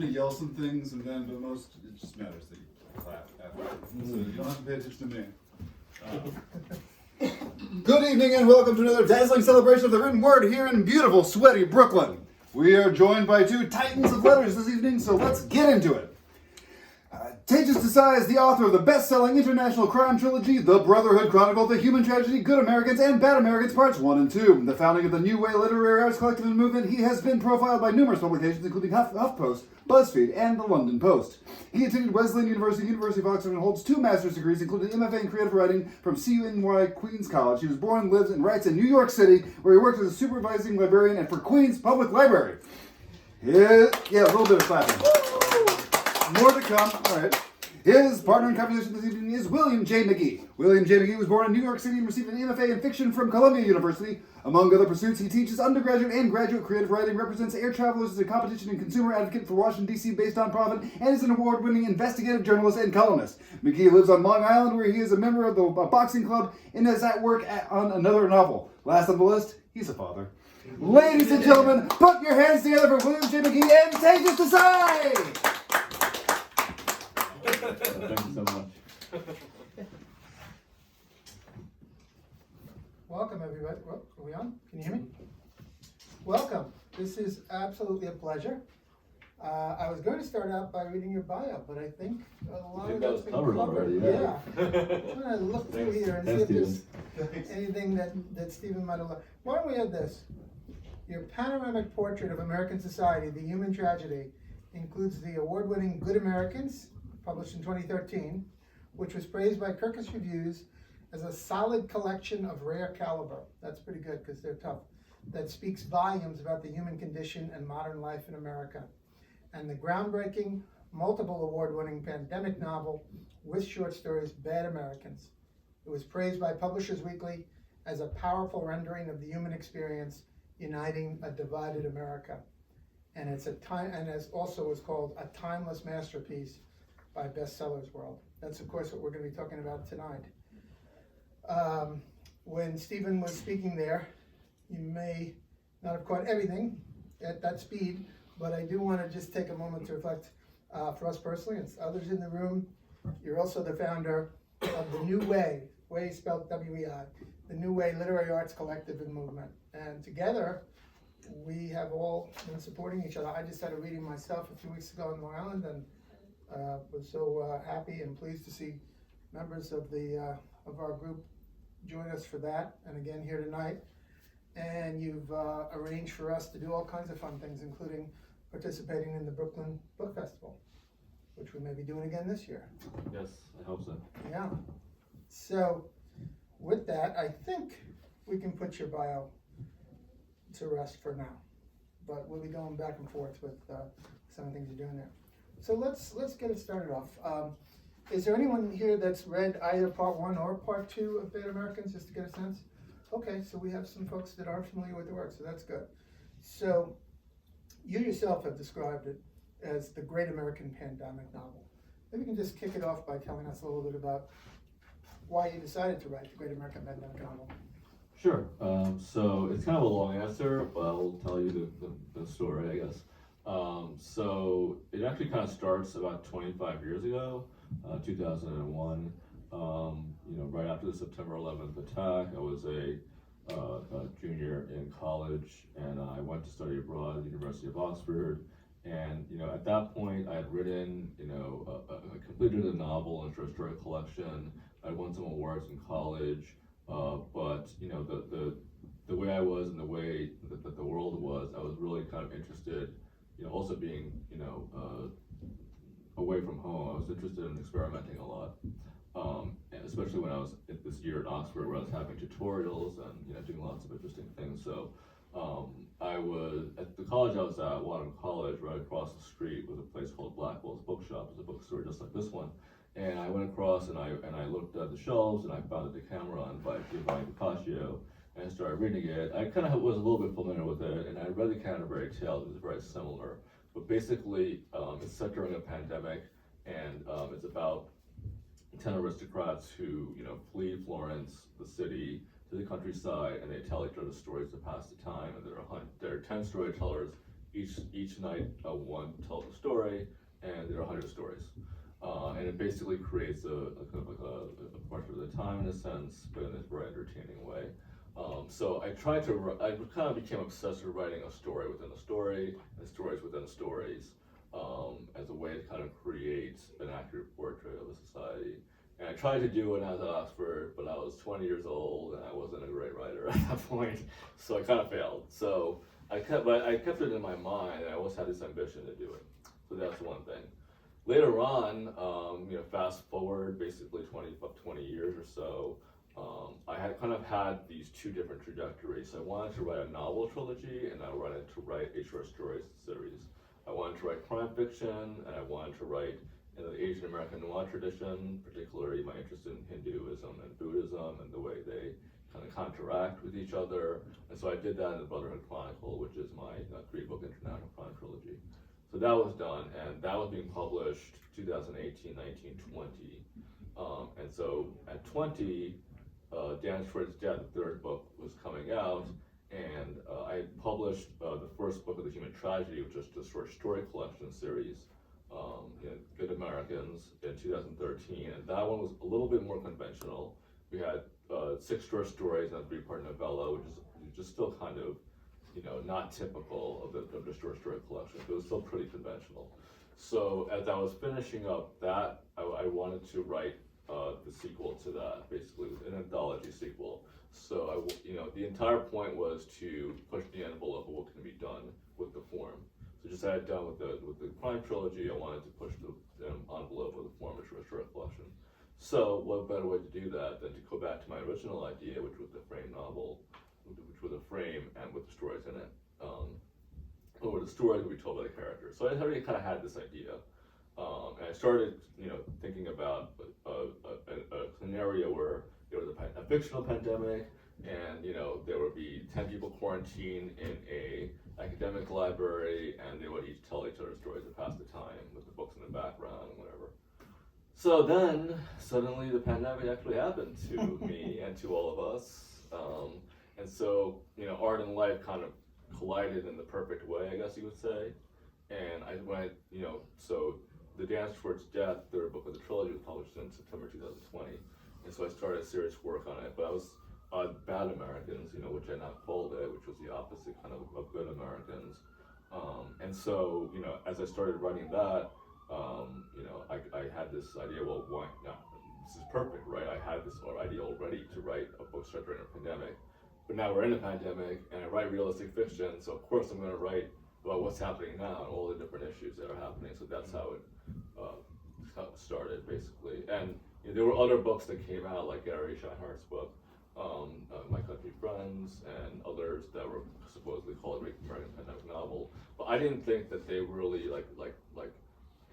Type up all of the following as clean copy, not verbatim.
going to yell some things, and then, but most, it just matters that you clap after. So you don't have to pay attention to me. Good evening and welcome to another dazzling celebration of the written word here in beautiful, sweaty Brooklyn. We are joined by two titans of letters this evening, so let's get into it. Tejas Desai is the author of the best-selling international crime trilogy, The Brotherhood Chronicle, The Human Tragedy, Good Americans, and Bad Americans, Parts 1 and 2. The founding of the New Way Literary Arts Collective and Movement, he has been profiled by numerous publications, including HuffPost, BuzzFeed, and the London Post. He attended Wesleyan University, University of Oxford, and holds 2 master's degrees, including MFA in Creative Writing from CUNY Queens College. He was born, lives, and writes in New York City, where he works as a supervising librarian and for Queens Public Library. Yeah, a little bit of clapping. More to come. All right. His partner in conversation this evening is William J. McGee. William J. McGee was born in New York City and received an MFA in fiction from Columbia University. Among other pursuits, he teaches undergraduate and graduate creative writing, represents Air Travelers as a competition and consumer advocate for Washington, D.C. based nonprofit, and is an award-winning investigative journalist and columnist. McGee lives on Long Island, where he is a member of the boxing club and is at work on another novel. Last on the list, he's a father. Ladies and gentlemen, put your hands together for William J. McGee and Tejas Desai! Thank you so much. Welcome, everybody. Are we on? Can you hear me? Welcome. This is absolutely a pleasure. I was going to start out by reading your bio, but I think a lot of that's been covered already. Yeah. I'm going to look through here and see if there's anything that Stephen might have left. Why don't we have this? Your panoramic portrait of American society, the human tragedy, includes the award-winning Good Americans, published in 2013, which was praised by Kirkus Reviews as a solid collection of rare caliber. That's pretty good because they're tough. That speaks volumes about the human condition and modern life in America. And the groundbreaking, multiple award-winning pandemic novel with short stories, Bad Americans. It was praised by Publishers Weekly as a powerful rendering of the human experience uniting a divided America. And it's as also was called a timeless masterpiece by Bestsellers World. That's of course what we're going to be talking about tonight. When Stephen was speaking there, you may not have caught everything at that speed, but I do want to just take a moment to reflect for us personally and others in the room. You're also the founder of the New Way, Way spelled W-E-I, the New Way Literary Arts Collective and Movement. And together, we have all been supporting each other. I just had a reading myself a few weeks ago in Long Island, and was so happy and pleased to see members of our group join us for that, and again here tonight. And you've arranged for us to do all kinds of fun things, including participating in the Brooklyn Book Festival, which we may be doing again this year. Yes, I hope so. Yeah. So with that, I think we can put your bio to rest for now, but we'll be going back and forth with some of the things you're doing there. So let's get it started off. Is there anyone here that's read either part 1 or part 2 of Bad Americans, just to get a sense? Okay, so we have some folks that are familiar with the work, so that's good. So you yourself have described it as the great American pandemic novel. Maybe you can just kick it off by telling us a little bit about why you decided to write the great American pandemic novel. Sure. So it's kind of a long answer, but I'll tell you the story, I guess. So it actually kind of starts about 25 years ago, 2001. Right after the September 11th attack, I was a junior in college, and I went to study abroad at the University of Oxford. And at that point, I had written, I completed a novel and short story collection. I won some awards in college, but the way I was and the way that the world was, I was really kind of interested. Also being, away from home, I was interested in experimenting a lot. And especially when I was at this year at Oxford, where I was having tutorials and doing lots of interesting things. So I was at the college I was at, Wadham College, right across the street was a place called Blackwell's Bookshop. It's a bookstore just like this one. And I went across and I looked at the shelves and I found a Decameron by Boccaccio. And I started reading it. I kind of was a little bit familiar with it, and I read the Canterbury Tales. It was very similar, but basically it's set during a pandemic, and it's about 10 aristocrats who flee Florence, the city, to the countryside, and they tell each other stories to pass the time. And there are 10 storytellers each night one tells a story, and there are 100 stories. And it basically creates a kind of like a portrait of the time in a sense, but in a very entertaining way. So I kind of became obsessed with writing a story within a story, and stories within stories, as a way to kind of create an accurate portrait of a society. And I tried to do it when I was at Oxford, but I was 20 years old and I wasn't a great writer at that point, so I kind of failed. So I kept it in my mind, and I always had this ambition to do it. So that's one thing. Later on, fast forward basically 20 years or so, I had had these two different trajectories. I wanted to write a novel trilogy, and I wanted to write a short story series. I wanted to write crime fiction, and I wanted to write in the Asian American noir tradition, particularly my interest in Hinduism and Buddhism and the way they kind of counteract with each other. And so I did that in the Brotherhood Chronicle, which is my 3-book international crime trilogy. So that was done, and that was being published 2018, 19, 20. And so at 20, Dan Schwartz's Death, the third book, was coming out, and I published the first book of the Human Tragedy, which is the short story collection series, Good Americans, in 2013, and that one was a little bit more conventional. We had 6 short stories and a 3-part novella, which is just still kind of, not typical of the short story collection, but it was still pretty conventional. So as I was finishing up that, I wanted to write the sequel to that, basically an anthology sequel. So the entire point was to push the envelope of what can be done with the form. So just as I had done with the crime trilogy, I wanted to push the envelope of the form of short story collection. So what better way to do that than to go back to my original idea, which was the frame novel, which was a frame and with the stories in it, or the stories would be told by the characters. So I already kind of had this idea, and I started, thinking about a scenario where there was a fictional pandemic, and there would be 10 people quarantined in a academic library, and they would each tell each other stories to pass the time with the books in the background and whatever. So then suddenly the pandemic actually happened to me and to all of us. And so, art and life kind of collided in the perfect way, I guess you would say. And I went, so the Dan Schwartz's Death, third book of the trilogy, was published in September 2020. And so I started serious work on it, but I was Bad Americans, which I now called it, which was the opposite kind of Good Americans. And so, as I started writing that, I had this idea, well, why not? This is perfect, right? I had this idea already to write a book set during a pandemic. But now we're in a pandemic, and I write realistic fiction, so of course I'm going to write about what's happening now and all the different issues that are happening. So that's how it started, basically. And there were other books that came out, like Gary Scheinhardt's book, My Country Friends, and others that were supposedly called American Pandemic Novel. But I didn't think that they really like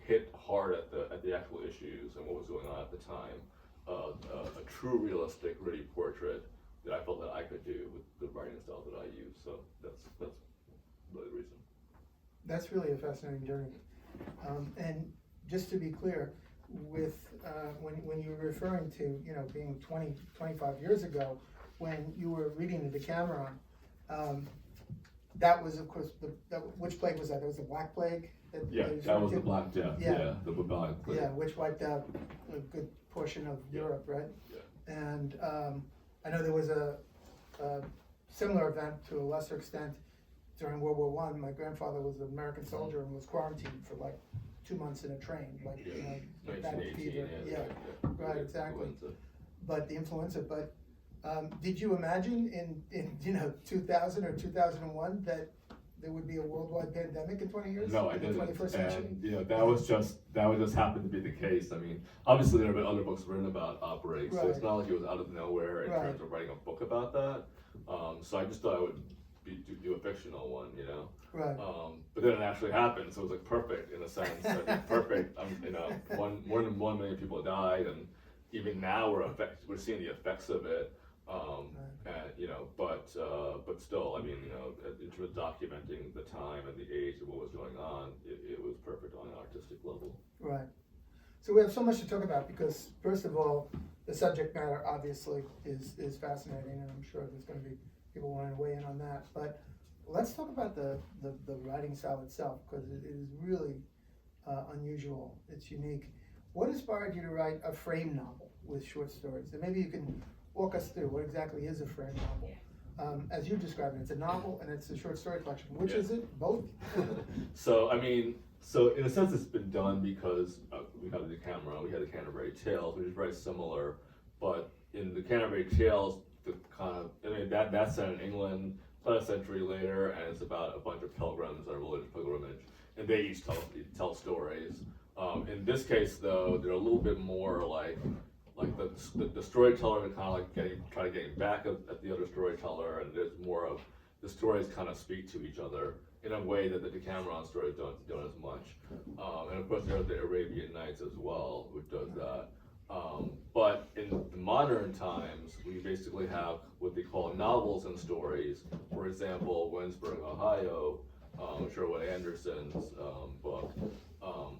hit hard at the actual issues and what was going on at the time. A true realistic, gritty portrait that I felt that I could do with the writing style that I use. So that's really the reason. That's really a fascinating journey. And just to be clear, with when you were referring to being 25 years ago, when you were reading the Decameron, that was of course which plague was that? It was the Black Plague. That was the Black Death. Yeah, the Black Plague. Yeah, which wiped out a good portion of Europe, right? Yeah. And I know there was a similar event to a lesser extent during World War I. My grandfather was an American soldier and was quarantined for like 2 months in a train, like bad fever. Yeah, right, exactly. But the influenza. But did you imagine in 2000 or 2001 that there would be a worldwide pandemic in 20 years? No, I didn't. 21st century? And that would just happen to be the case. I mean, obviously there have been other books written about outbreaks, so it's not like it was out of nowhere in terms of writing a book about that. So I just thought I would do a fictional one, Right. But then it actually happened, so it was like perfect in a sense. Perfect. More than 1 million people died, and even now we're seeing the effects of it. But still, I mean, in terms of documenting the time and the age of what was going on, it was perfect on an artistic level. Right. So we have so much to talk about because, first of all, the subject matter obviously is fascinating, and I'm sure there's going to be people wanting to weigh in on that. But let's talk about the writing style itself, because it is really unusual. It's unique. What inspired you to write a frame novel with short stories? And maybe you can walk us through what exactly is a frame novel. As you describe it, it's a novel and it's a short story collection. Which is it? Both? So in a sense, it's been done because we had the Decameron, we had the Canterbury Tales, which is very similar. But in the Canterbury Tales, that's set in England, about a century later, and it's about a bunch of pilgrims on a religious pilgrimage, and they each tell stories. In this case, though, they're a little bit more like the storyteller are kind of like getting back at the other storyteller, and there's more of the stories kind of speak to each other in a way that the Decameron stories don't as much. And of course, there are the Arabian Nights as well, which does that. But in the modern times, we basically have what they call novels and stories. For example, Winsburg, Ohio, Sherwood Anderson's book,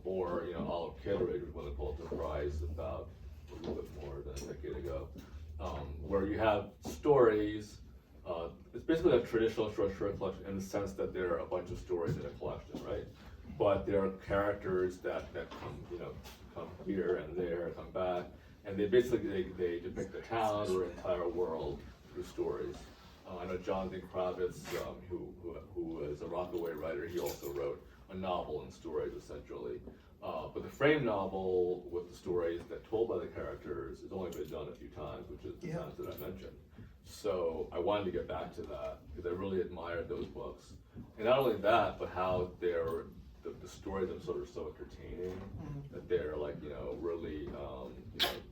or Olive Kitteridge was one of the Pulitzer Prize about a little bit more than a decade ago, where you have stories. It's basically a traditional short story collection in the sense that there are a bunch of stories in a collection, right? But there are characters that come here and there, come back, and they basically they depict the town or entire world through stories. I know Jonathan Kravitz, who is a Rockaway writer, he also wrote a novel and stories essentially. But the frame novel with the stories that told by the characters has only been done a few times, which is the times that I mentioned. So I wanted to get back to that because I really admired those books. And not only that, but how the stories themselves are so entertaining that they're really,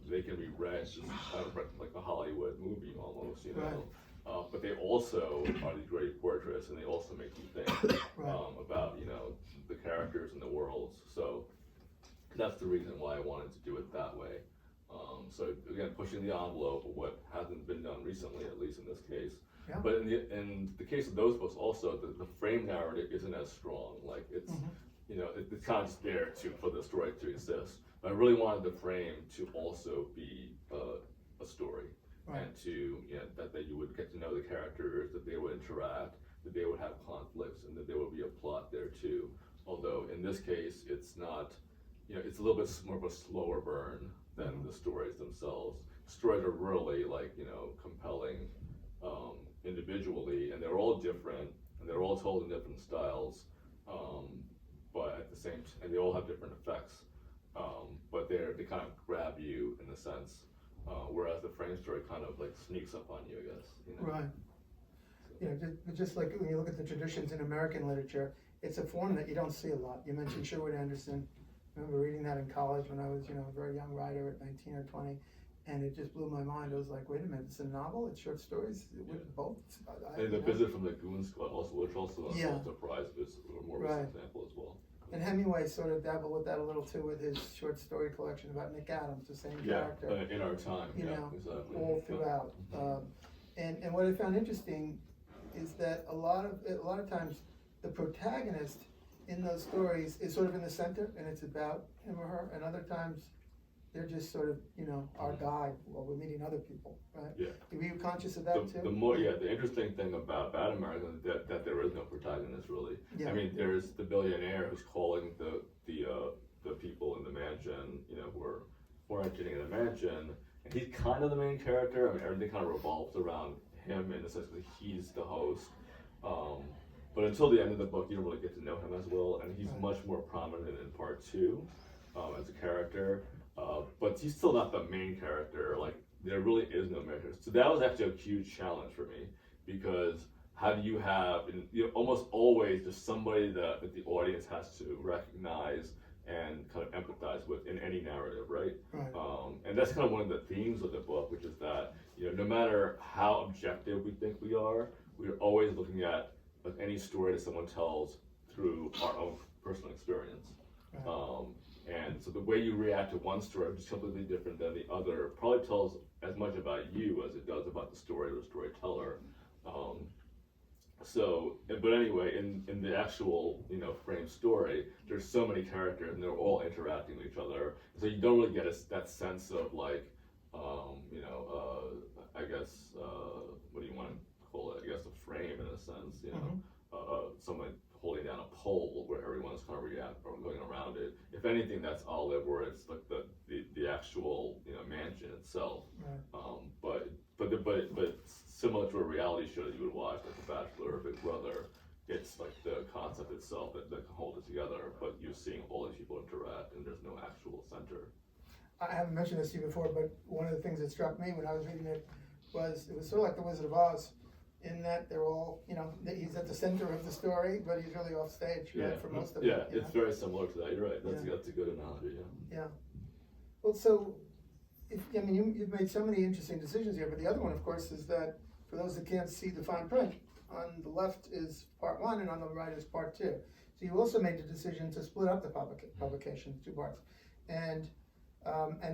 they can be read just kind of like a Hollywood movie almost, Right. But they also are these great portraits, and they also make you think about, the characters and the worlds. So that's the reason why I wanted to do it that way. So again, pushing the envelope of what hasn't been done recently, at least in this case. Yeah. But in the case of those books, also the frame narrative isn't as strong. Like it's it's kind of just there for the story to exist. But I really wanted the frame to also be a story, and to that you would get to know the characters, that they would interact, that they would have conflicts, and that there would be a plot there too. Although in this case, it's not. It's a little bit more of a slower burn than the stories themselves. Stories are really compelling individually, and they're all different, and they're all told in different styles, but at the same time, and they all have different effects, but they kind of grab you in a sense, whereas the frame story kind of sneaks up on you, I guess. Right. Just like when you look at the traditions in American literature, it's a form that you don't see a lot. You mentioned Sherwood Anderson. I remember reading that in college when I was, a very young writer at 19 or 20, and it just blew my mind. I was like, wait a minute, it's a novel, it's short stories, with both? And the Visit from the Goon Squad, which also was a surprise, is a more recent example as well. And Hemingway sort of dabbled with that a little too with his short story collection about Nick Adams, the same character. In our time, exactly. All throughout. And what I found interesting is that a lot of times the protagonist in those stories is sort of in the center, and it's about him or her, and other times they're just sort of, our guide while we're meeting other people, right? Yeah. Were you conscious of that too? The interesting thing about Bad Americans is that there is no protagonist really. Yeah. I mean, there's the billionaire who's calling the people in the mansion, who are quarantining in the mansion, and he's kind of the main character. I mean, everything kind of revolves around him in the sense that he's the host. But until the end of the book, you don't really get to know him as well, and he's much more prominent in part 2 as a character. But he's still not the main character. There really is no main character. So that was actually a huge challenge for me, because how do you have, almost always there's somebody that the audience has to recognize and kind of empathize with in any narrative, right? And that's kind of one of the themes of the book, which is that no matter how objective we think we are, we're always looking at any story that someone tells through our own personal experience. And so the way you react to one story is completely different than the other. Probably tells as much about you as it does about the story or the storyteller. But anyway, in the actual frame story, there's so many characters and they're all interacting with each other. So you don't really get that sense of I guess what do you want to call it? I guess a frame in a sense, someone holding down a pole where everyone's kind of going around it. If anything, that's olive, where it's like the actual mansion itself. Right. But similar to a reality show that you would watch, like The Bachelor or Big Brother, it's like the concept itself that can hold it together. But you're seeing all these people interact, and there's no actual center. I haven't mentioned this to you before, but one of the things that struck me when I was reading it was sort of like The Wizard of Oz, in that they're all, he's at the center of the story, but he's really off stage, right, for most of it. Yeah, it's very similar to that. You're right. That's a good analogy. Yeah. Well, so, you've made so many interesting decisions here, but the other one, of course, is that for those that can't see the fine print, on the left is part one, and on the right is part two. So you also made the decision to split up the publication into 2 parts, and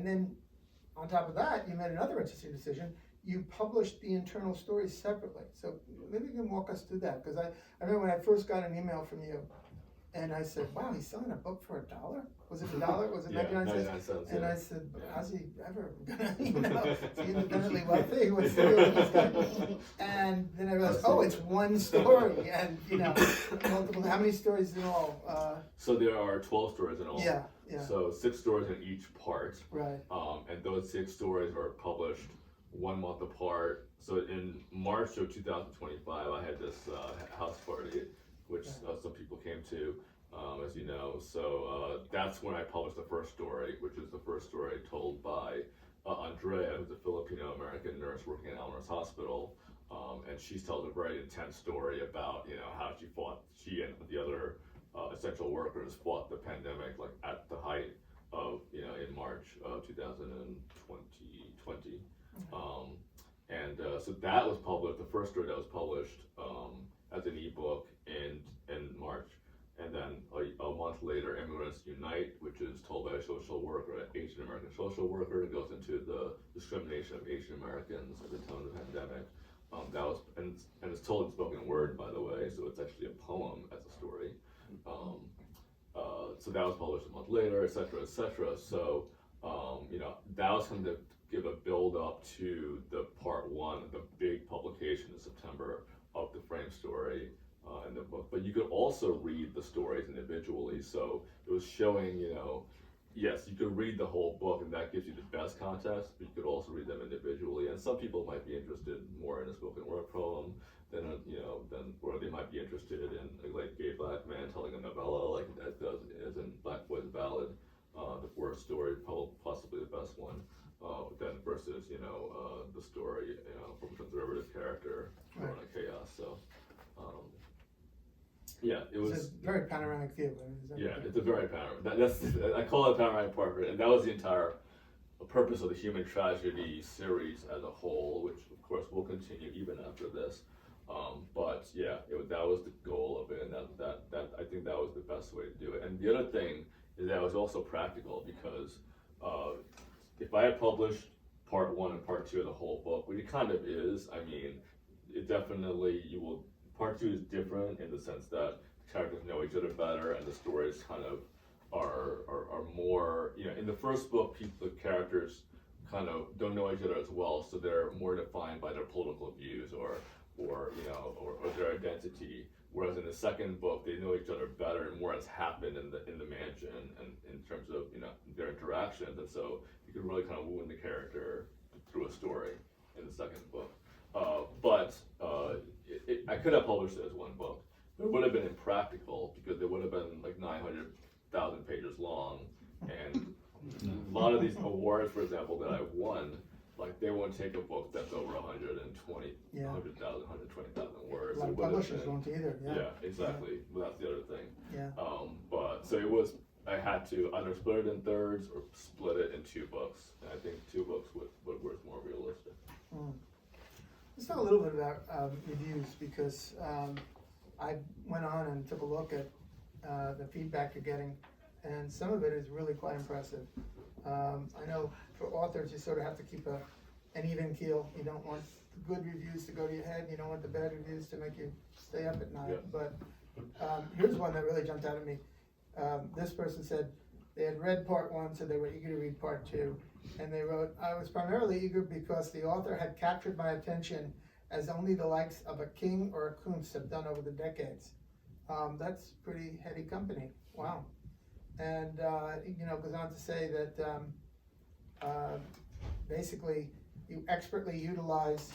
then on top of that, you made another interesting decision. You published the internal stories separately. So maybe you can walk us through that, because I remember when I first got an email from you, and I said, wow, he's selling a book for $1? Was it $1? Was it 99 cents? 99 cents, and yeah. I said, how's he ever gonna, is he independently wealthy? What's the deal with this guy? And then I realized, it's one story, and multiple, how many stories in all? So there are 12 stories in all. Yeah. So 6 stories in each part. Right. And those 6 stories are published 1 month apart. So in March of 2025, I had this house party, which some people came to, as you know. So that's when I published the first story, which is the first story told by Andrea, who's a Filipino-American nurse working at Elmer's Hospital. And she tells a very intense story about, how she and the other essential workers fought the pandemic, like at the height of, in March of 2020. So that was published, the first story that was published as an ebook in March. And then a month later, Immigrants Unite, which is told by a social worker, an Asian American social worker, and goes into the discrimination of Asian Americans at the time of the pandemic. And it's told in spoken word, by the way, so it's actually a poem as a story. So that was published a month later, et cetera, et cetera. So, that was going to give a build up to the part one, the big publication in September of the frame story in the book. But you could also read the stories individually. So it was showing, yes, you could read the whole book, and that gives you the best context, but you could also read them individually. And some people might be interested more in a spoken word poem than or they might be interested in like Gay Black Man telling a novella, like that is in Black Boy's Ballad, the worst story, possibly the best one. Then versus the story from a conservative character or in a chaos. So it was. It's a very panoramic view. It's a very panoramic. I call it a panoramic portrait, and that was the entire purpose of the Human Tragedy series as a whole, which of course will continue even after this. But that was the goal of it, and that I think that was the best way to do it. And the other thing is that it was also practical, because if I had published part one and part two of the whole book, which it kind of is, it definitely, part two is different in the sense that the characters know each other better, and the stories kind of are more, in the first book, the characters kind of don't know each other as well, so they're more defined by their political views or their identity. Whereas in the second book, they know each other better, and more has happened in the mansion and in terms of their interactions, and so you can really kind of wound the character through a story in the second book. I could have published it as one book, but it would have been impractical, because it would have been like 900,000 pages long, and a lot of these awards, for example, that I won, like they won't take a book that's over 120,000 words. Like publishers won't either. Yeah, exactly. Well, that's the other thing. Yeah. So it was, I had to either split it in thirds or split it in 2 books. And I think 2 books was more realistic. Let's talk a little bit about reviews, because I went on and took a look at the feedback you're getting, and some of it is really quite impressive. I know for authors, you sort of have to keep an even keel. You don't want the good reviews to go to your head. You don't want the bad reviews to make you stay up at night. Yeah. But here's one that really jumped out at me. This person said they had read part 1, so they were eager to read part 2. And they wrote, I was primarily eager because the author had captured my attention as only the likes of a King or a Kuntz have done over the decades. That's pretty heady company. Wow. And, goes on to say that basically you expertly utilize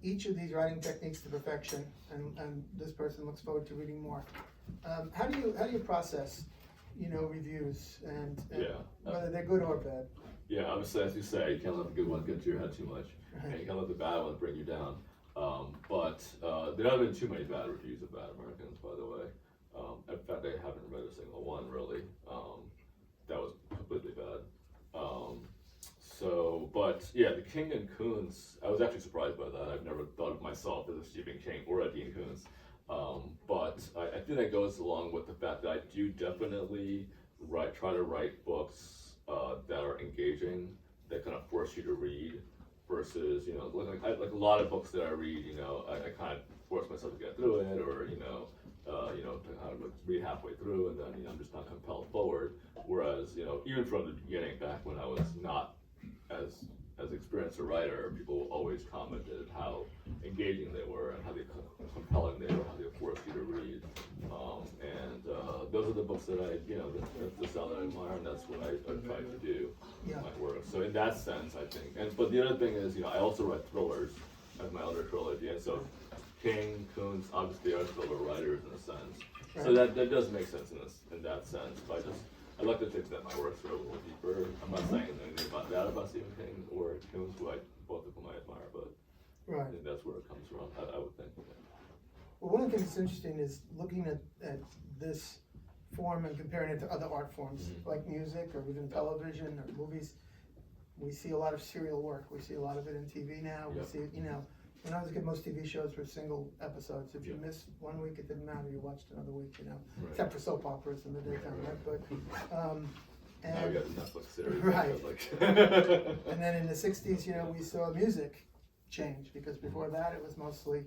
each of these writing techniques to perfection, and this person looks forward to reading more. How do you process, reviews and whether they're good or bad? Yeah, obviously, as you say, you can't let the good one get to your head too much. And you can't let the bad one bring you down. But there haven't been too many bad reviews of Bad Americans, by the way. In fact, I haven't read a single one, really. That was completely bad. But yeah, the King and Kuntz, I was actually surprised by that. I've never thought of myself as a Stephen King or a Dean Kuntz. But I think that goes along with the fact that I do definitely try to write books that are engaging, that kind of force you to read, versus, like a lot of books that I read, I kind of force myself to get through it, or, to kind of read halfway through, and then, I'm just not compelled forward. Whereas, even from the beginning, back when I was not as experienced a writer, people always commented how engaging they were and how compelling they were, how they forced you to read. Those are the books that that's the style that I admire, and that's what I try to do in my work. So in that sense, I think, but the other thing is, I also write thrillers as my other trilogy, and so King, Kuntz, obviously are thriller writers in a sense. Right. So that does make sense in that sense, but I like to think that my works are a little deeper. I'm not saying anything about that about Stephen King or Kuntz, who both of whom I admire, but I think that's where it comes from, I would think. Well, one of the things that's interesting is looking at this form and comparing it to other art forms, like music or even television or movies. We see a lot of serial work. We see a lot of it in TV now. We see, when I was a kid, most TV shows were single episodes. If you missed 1 week, it didn't matter. You watched another week, Right. except for soap operas in the daytime, right? But and now we got the Netflix series. Right. And then in the 60s, we saw music change, because before that it was mostly,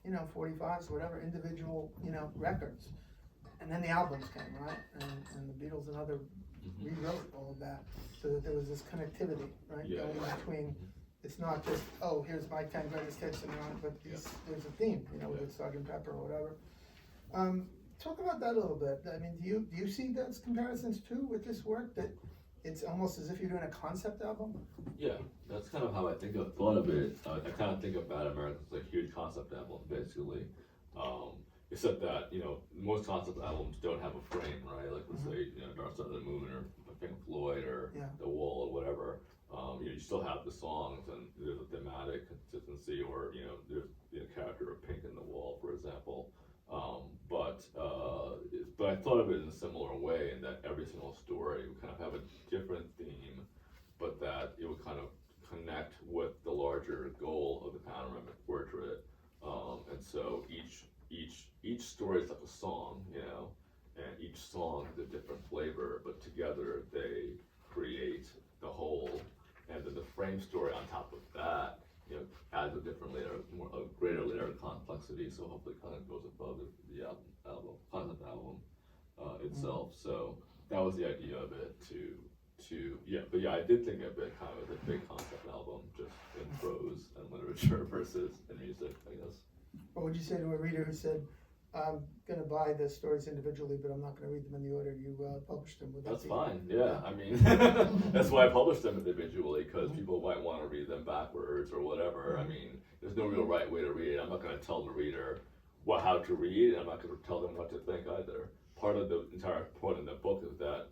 45s, whatever, individual, records. And then the albums came, right? And the Beatles and other rewrote all of that, so that there was this connectivity, right? Yeah. Going between, it's not just, here's my 10 greatest hits and on, but there's a theme, with Sgt. Pepper or whatever. Talk about that a little bit. I mean, do you see those comparisons too with this work, that it's almost as if you're doing a concept album? Yeah, that's kind of how I thought of it. I kind of think of Bad Americans as a huge concept album, basically. Except that, most concept albums don't have a frame, right? Like, let's say, Dark Side of the Moon or Pink Floyd or The Wall or whatever. You still have the songs, and there's a thematic consistency, or, there's the character of Pink in The Wall, for example. But I thought of it in a similar way, in that every single story would kind of have a different theme, but that it would kind of connect with the larger goal of the panoramic portrait. And so each story is like a song, and each song has a different flavor, but together they create the whole. And then the frame story on top of that, adds a greater layer of complexity. So hopefully, kind of goes above the concept album itself. So that was the idea of it. I did think of it kind of as a big concept album, just in prose and literature versus in music, I guess. What would you say to a reader who said, I'm going to buy the stories individually, but I'm not going to read them in the order you published them? That's fine, yeah. I mean, that's why I published them individually, because people might want to read them backwards or whatever. I mean, there's no real right way to read it. I'm not going to tell the reader how to read, and I'm not going to tell them what to think either. Part of the entire point in the book is that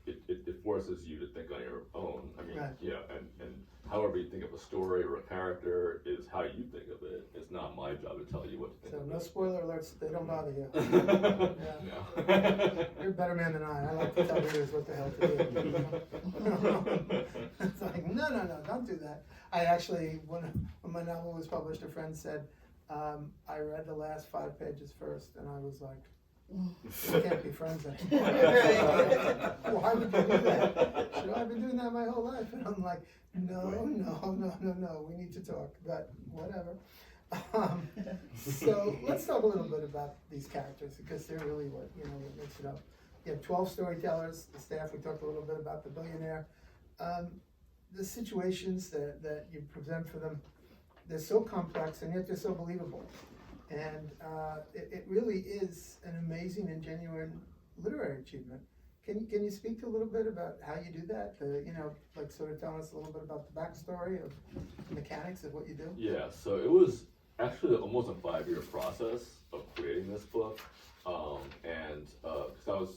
it forces you to think on your own. I mean, and however you think of a story or a character is how you think of it. It's not my job to tell you what to think of no it. spoiler alerts, they don't bother you. No. You're a better man than I like to tell readers what the hell to do. It's like, no, don't do that. I actually, when my novel was published, a friend said, I read the last 5 pages first, and I was like, we can't be friends anymore. Why would you do that? I've been doing that my whole life. And I'm like, no, we need to talk, but whatever. So let's talk a little bit about these characters, because they're really what makes it up. You have 12 storytellers, the staff. We talked a little bit about the billionaire. The situations that you present for them, they're so complex and yet they're so believable. And it really is an amazing and genuine literary achievement. Can you speak to a little bit about how you do that? Like sort of tell us a little bit about the backstory of the mechanics of what you do? Yeah, so it was actually almost a 5-year process of creating this book. And because I was,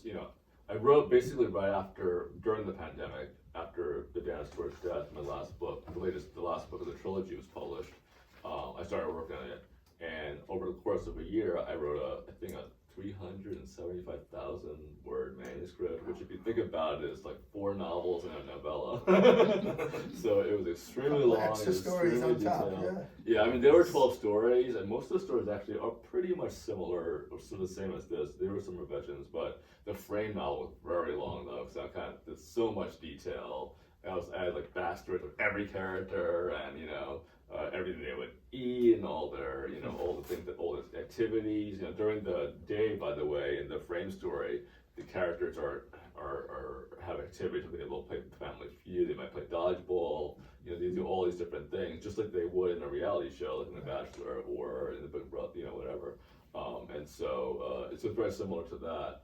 I wrote basically during the pandemic, after the Dance Towards Death, my last book, the last book of the trilogy was published. I started working on it, and over the course of a year, I wrote a 375,000 word manuscript, which if you think about it is like 4 novels and a novella. So it was extremely long. Extra stories on top, yeah. I mean, there were 12 stories, and most of the stories actually are pretty much similar, or sort of the same as this. There were some revisions, but the frame novel was very long though, because there's so much detail. I had like backstories of every character, and everything they would eat, and all their, all the things, all the activities. During the day, by the way, in the frame story, the characters have activities. They will play Family Feud. They might play dodgeball. They do all these different things, just like they would in a reality show, like in The Bachelor or in the Big Brother, whatever. And so it's very similar to that.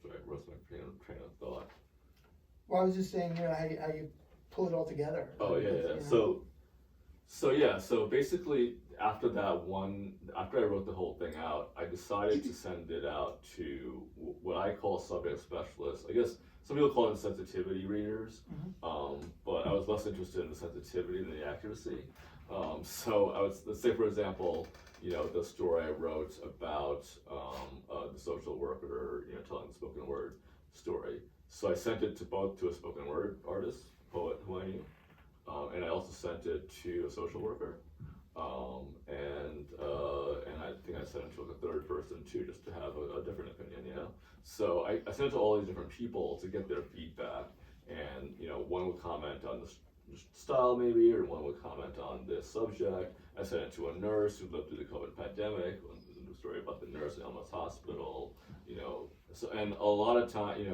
Sorry, I lost my train of thought. Well, I was just saying, how you pull it all together. Oh yeah. So basically, after I wrote the whole thing out, I decided to send it out to what I call subject specialists. I guess some people call them sensitivity readers, but I was less interested in the sensitivity than the accuracy. Let's say, for example, the story I wrote about the social worker, telling the spoken word story. So I sent it to a spoken word artist, poet who I knew, and I also sent it to a social worker, and I think I sent it to a third person too, just to have a different opinion, So I sent it to all these different people to get their feedback, and one would comment on the style maybe, or one would comment on this subject. I sent it to a nurse who lived through the COVID pandemic, a story about the nurse at Elmhurst Hospital, So, and a lot of time,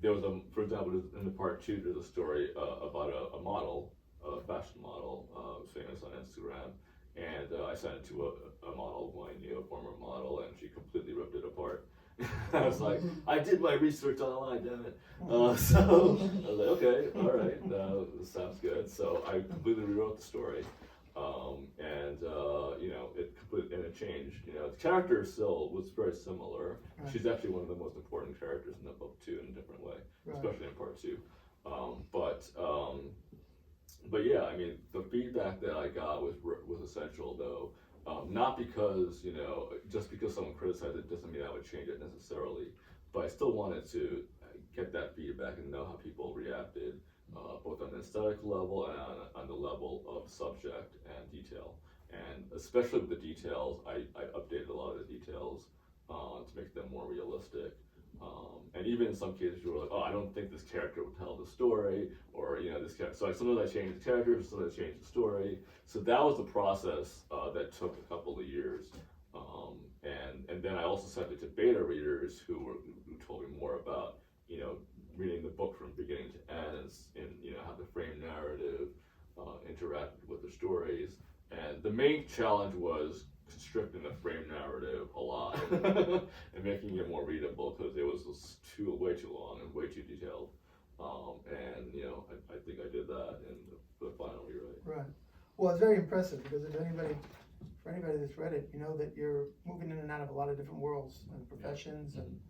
there was for example, in the part 2, there's a story about a model, a fashion model, famous on Instagram, and I sent it to a model who I knew, a former model, and she completely ripped it apart. I was like, I did my research online, damn it. So I was like, okay, all right, this sounds good. So I completely rewrote the story, it changed. The character still was very similar. Right. She's actually one of the most important characters in the book too, in a different way, especially in part 2. But yeah, I mean, the feedback that I got was essential though. Not because, just because someone criticized it doesn't mean I would change it necessarily, but I still wanted to get that feedback and know how people reacted, both on the aesthetic level and on the level of subject and detail. And especially with the details, I updated a lot of the details to make them more realistic. And even in some cases, you were like, oh, I don't think this character would tell the story, or this character. So sometimes I changed the characters, sometimes I changed the story. So that was the process that took a couple of years. And then I also sent it to beta readers who told me more about reading the book from beginning to end, and how the frame narrative interacted with the stories. And the main challenge was constricting the frame narrative a lot and making it more readable, because it was way too long and way too detailed. I think I did that in the final rewrite. Right. Well, it's very impressive, because for anybody that's read it, that you're moving in and out of a lot of different worlds and professions, and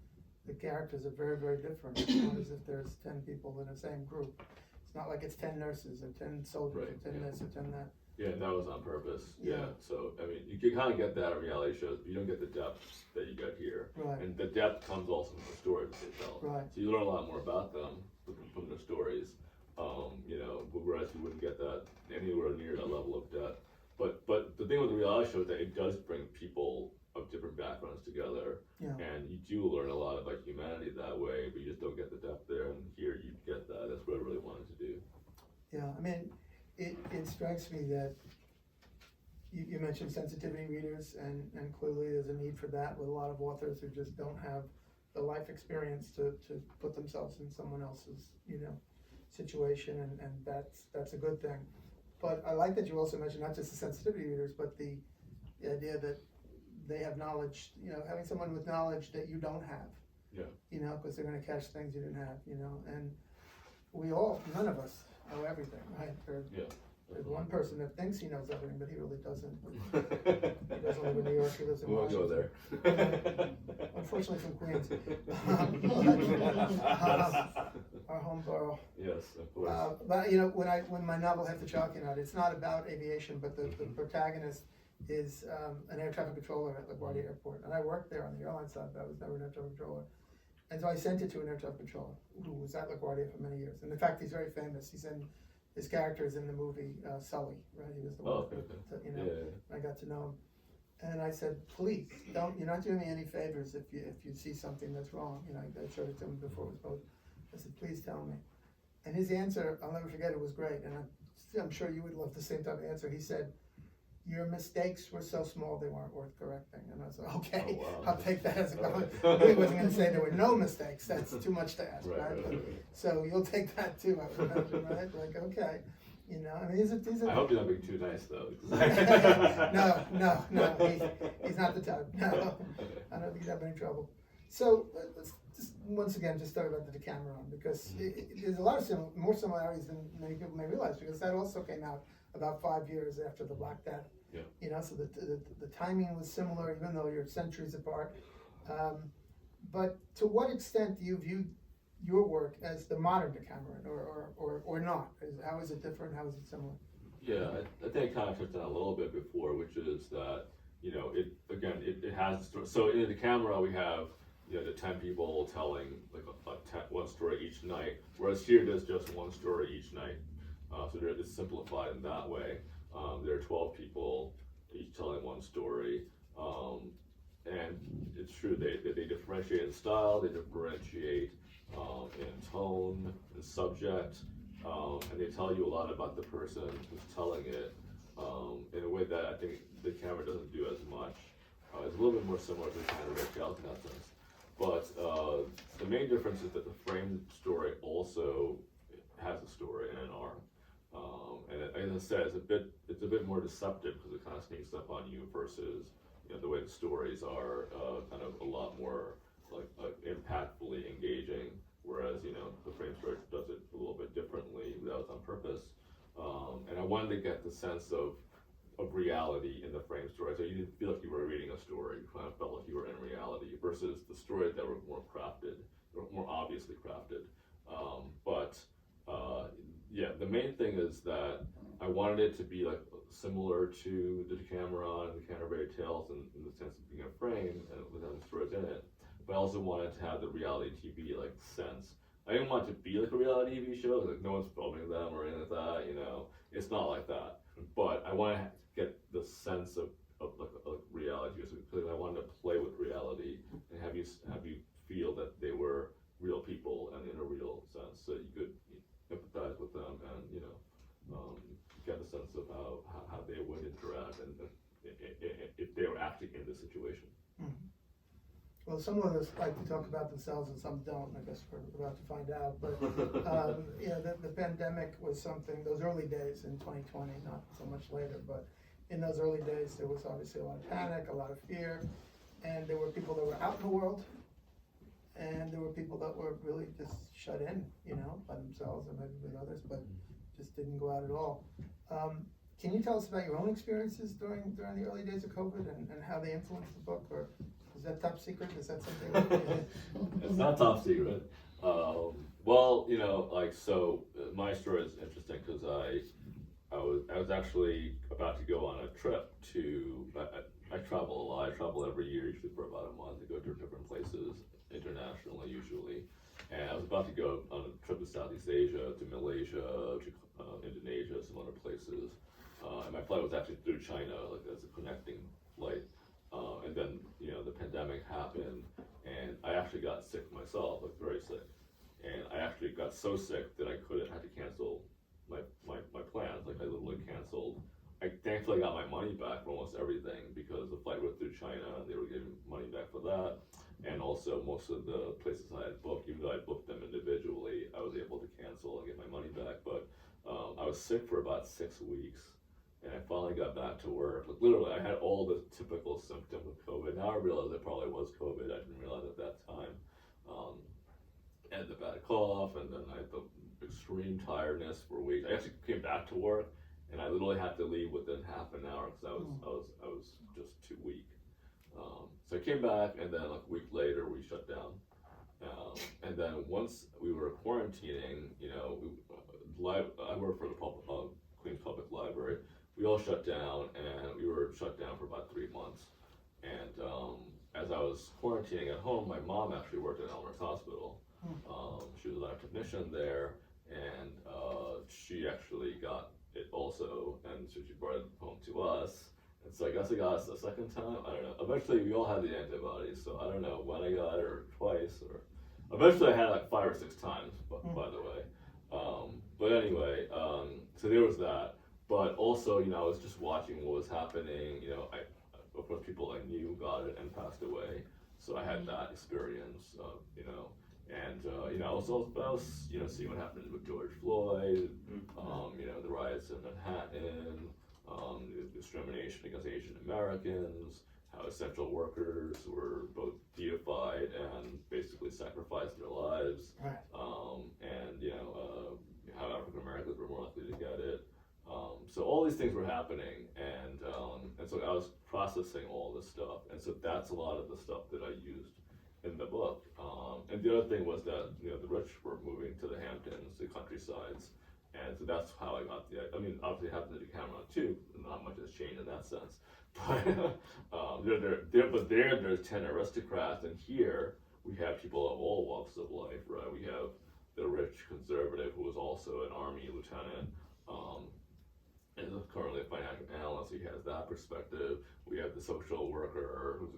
the characters are very, very different. It's not as if there's 10 people in the same group. It's not like it's 10 nurses or 10 soldiers or 10 this or 10 that. Yeah, that was on purpose. Yeah. So, I mean, you can kind of get that in reality shows, but you don't get the depth that you get here. Right. And the depth comes also from the stories that they tell. Right. So you learn a lot more about them from their stories. Whereas you wouldn't get that anywhere near that level of depth. But the thing with the reality show is that it does bring people of different backgrounds together. Yeah. And you do learn a lot about humanity that way, but you just don't get the depth there. And here you get that. That's what I really wanted to do. Yeah, I mean, it strikes me that you mentioned sensitivity readers, and clearly there's a need for that with a lot of authors who just don't have the life experience to put themselves in someone else's situation, and that's a good thing. But I like that you also mentioned not just the sensitivity readers, but the idea that they have knowledge, having someone with knowledge that you don't have. Yeah. Because they're going to catch things you didn't have, and none of us know everything, right? There's one person that thinks he knows everything, but he really doesn't. He doesn't live in New York, he lives in We won't go Washington. there. Unfortunately from Queens. Our home borough. Yes, of course. But when my novel Hit the Chalky Note, it's not about aviation, but the protagonist is an air traffic controller at LaGuardia Airport. And I worked there on the airline side, but I was never an air traffic controller. And so I sent it to an air traffic controller who was at LaGuardia for many years. And in fact, he's very famous. His character is in the movie Sully, right? He was the one I got to know him. And I said, please, you're not doing me any favors if you see something that's wrong. I showed it to him before it was posted. I said, please tell me. And his answer, I'll never forget, it was great. And I'm sure you would love the same type of answer. He said, your mistakes were so small they weren't worth correcting. And I was like, okay, Oh, wow. I'll take that as a compliment. He wasn't going to say there were no mistakes. That's too much to ask, right? Right. So you'll take that too, I would imagine, right? Like, okay. These are I hope you're not being too nice though. No, he's not the type. No, I don't think he'd have any trouble. So let's just once again just talk about the Decameron, because there's a lot of more similarities than many people may realize, because that also came out about 5 years after the Black Death. Yeah. So the timing was similar, even though you're centuries apart. But to what extent do you view your work as the modern Decameron, or not? How is it different? How is it similar? Yeah, I think I kind of touched on a little bit before, which is that, it has a story. So in the Decameron we have, the 10 people telling one story each night, whereas here there's just one story each night. So it's simplified in that way. There are 12 people each telling one story. And it's true, they differentiate in style, they differentiate in tone, in subject, and they tell you a lot about the person who's telling it in a way that I think the camera doesn't do as much. It's a little bit more similar to the kind of Rick Galt in that sense. But the main difference is that the framed story also has a story and an arc. And as I said, it's a bit more deceptive because it kind of sneaks up on you versus the way the stories are kind of a lot more impactfully engaging, whereas the frame story does it a little bit differently. That was on purpose, and I wanted to get the sense of reality in the frame story, so you didn't feel like you were reading a story. You kind of felt like you were in reality, versus the stories that were more crafted, or more obviously crafted. The main thing is that I wanted it to be similar to the Decameron and the Canterbury Tales in the sense of being a frame and with having stories in it. But I also wanted to have the reality TV sense. I didn't want it to be like a reality TV show, no one's filming them or anything like that. It's not like that. But I want to get the sense of reality, because I wanted to play with reality and have you feel that they were real people and in a real sense, so you could empathize with them and get a sense of how they would interact and if they were actually in the situation. Mm-hmm. Well, some of us like to talk about themselves and some don't. I guess we're about to find out. But the pandemic was something. Those early days in 2020, not so much later, but in those early days, there was obviously a lot of panic, a lot of fear, and there were people that were out in the world, and there were people that were really just shut in, by themselves or maybe with others, but just didn't go out at all. Can you tell us about your own experiences during the early days of COVID and how they influenced the book, or is that top secret? Is that something? It's not top secret. My story is interesting because I was actually about to go on a trip to. I travel a lot. I travel every year, usually for about a month. I go to different places internationally, usually. And I was about to go on a trip to Southeast Asia, to Malaysia, to Indonesia, some other places. And my flight was actually through China, as a connecting flight. And then, the pandemic happened, and I actually got sick myself, very sick. And I actually got so sick that I had to cancel my plans. I literally canceled. Thankfully got my money back for almost everything, because the flight went through China and they were giving money back for that. and also most of the places I had booked, even though I booked them individually, I was able to cancel and get my money back. But I was sick for about 6 weeks, and I finally got back to work. Like, literally, I had all the typical symptoms of COVID. Now I realize it probably was COVID. I didn't realize at that time. I had the bad cough, and then I had the extreme tiredness for weeks. I actually came back to work, and I literally had to leave within half an hour because I was just too weak. So I came back, and then like a week later we shut down. And then once we were quarantining, you know, I work for the Queens Public Library. We all shut down, and we were shut down for about 3 months. And as I was quarantining at home, my mom actually worked at Elmer's Hospital. She was a lab technician there, and she actually got it also, and so she brought it home to us. And so I guess I got it a second time. I don't know. Eventually, we all had the antibodies, so I don't know when I got it, or twice, or eventually I had like 5 or 6 times. By the way, but anyway, so there was that. But also, you know, I was just watching what was happening. You know, of course, people I knew got it and passed away, so I had that experience. You know. And you know, I was you know, seeing what happened with George Floyd, you know, the riots in Manhattan, the discrimination against Asian Americans, how essential workers were both deified and basically sacrificed their lives, and you know, how African Americans were more likely to get it. So all these things were happening, and so I was processing all this stuff, and so that's a lot of the stuff that I used in the book. And the other thing was that, you know, the rich were moving to the Hamptons, the countrysides, and so that's how I got I mean, obviously it happened to Decameron too, not much has changed in that sense, but there's 10 aristocrats, and here we have people of all walks of life, right? We have the rich conservative who was also an army lieutenant, and is currently a financial analyst. He has that perspective. We have the social worker who's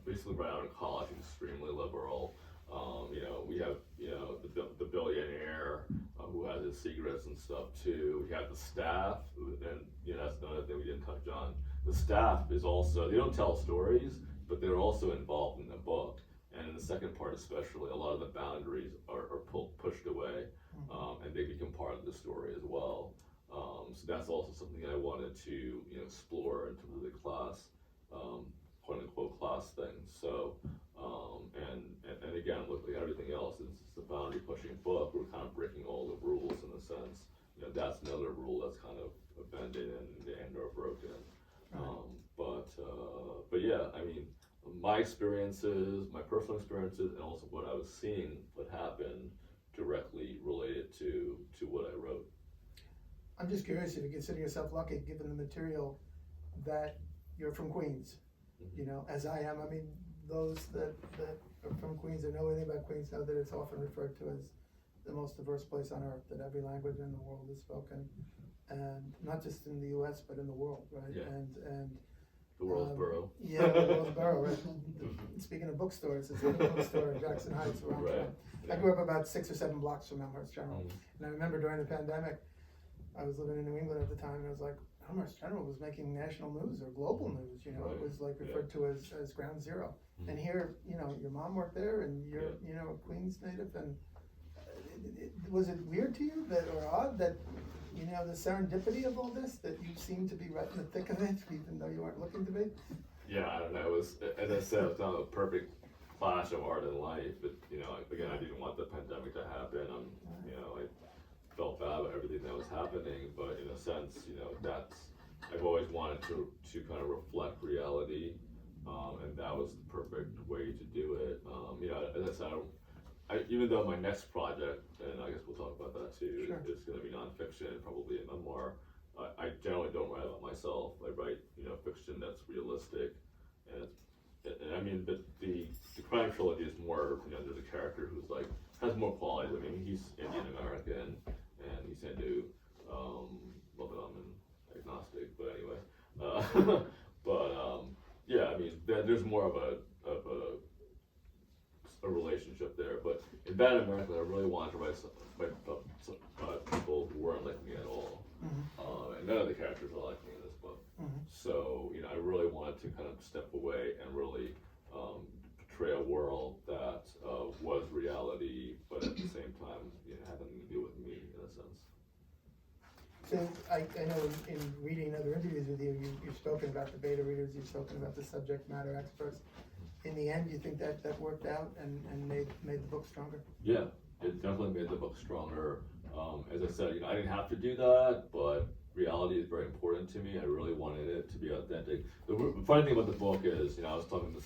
basically right out of college, he's extremely liberal. You know, we have, you know, the billionaire who has his secrets and stuff too. We have the staff, and you know, that's another thing we didn't touch on. The staff is also, they don't tell stories, but they're also involved in the book. And in the second part especially, a lot of the boundaries are pushed away, and they become part of the story as well. So that's also something I wanted to, you know, explore in terms of the class, quote unquote class thing. So, and again, look, like everything else, it's a boundary pushing book. We're kind of breaking all the rules in a sense. You know, that's another rule that's kind of bended and or broken. But yeah, I mean, my experiences, my personal experiences, and also what I was seeing, what happened, directly related to what I wrote. I'm just curious if you consider yourself lucky, given the material, that you're from Queens, you know, as I am. I mean, those that are from Queens or know anything about Queens know that it's often referred to as the most diverse place on earth, that every language in the world is spoken, and not just in the U.S., but in the world, right? Yeah. And The world's borough. Yeah, the world's borough, right? Speaking of bookstores, it's a bookstore in Jackson Heights, where I'm from. I grew up about 6 or 7 blocks from Elmhurst General, and I remember during the pandemic, I was living in New England at the time, and it was like, Elmhurst General was making national news or global news, you know, it was like referred to as ground zero. And here, you know, your mom worked there, and you're, you know, a Queens native, and was it weird to you that, or odd that, you know, the serendipity of all this, that you seem to be right in the thick of it, even though you weren't looking to be? Yeah, I don't know, it was, as I said, it's not a perfect clash of art and life, but, you know, again, I didn't want the pandemic to happen. You know, I felt bad about everything that was happening, but in a sense, you know, I've always wanted to kind of reflect reality, and that was the perfect way to do it. You know, as I said, even though my next project, and I guess we'll talk about that too, is going to be nonfiction, probably a memoir. I generally don't write about myself. I write, you know, fiction that's realistic, and I mean, but the crime trilogy is more, you know, there's a character who's like, has more qualities. I mean, he's Indian American, and he's Hindu, well, but I'm an agnostic, but anyway, yeah, I mean, there's more of a relationship there, but in Bad American, I really wanted to write about people who weren't like me at all, and none of the characters are like me in this book. So, you know, I really wanted to kind of step away and really portray a world that was reality, but at the same time, had nothing to do with me in a sense. So I know in reading other interviews with you, you've spoken about the beta readers, you've spoken about the subject matter experts. In the end, you think that worked out and made the book stronger? Yeah, it definitely made the book stronger. As I said, I didn't have to do that, but reality is very important to me. I really wanted it to be authentic. The funny thing about the book is, I was talking to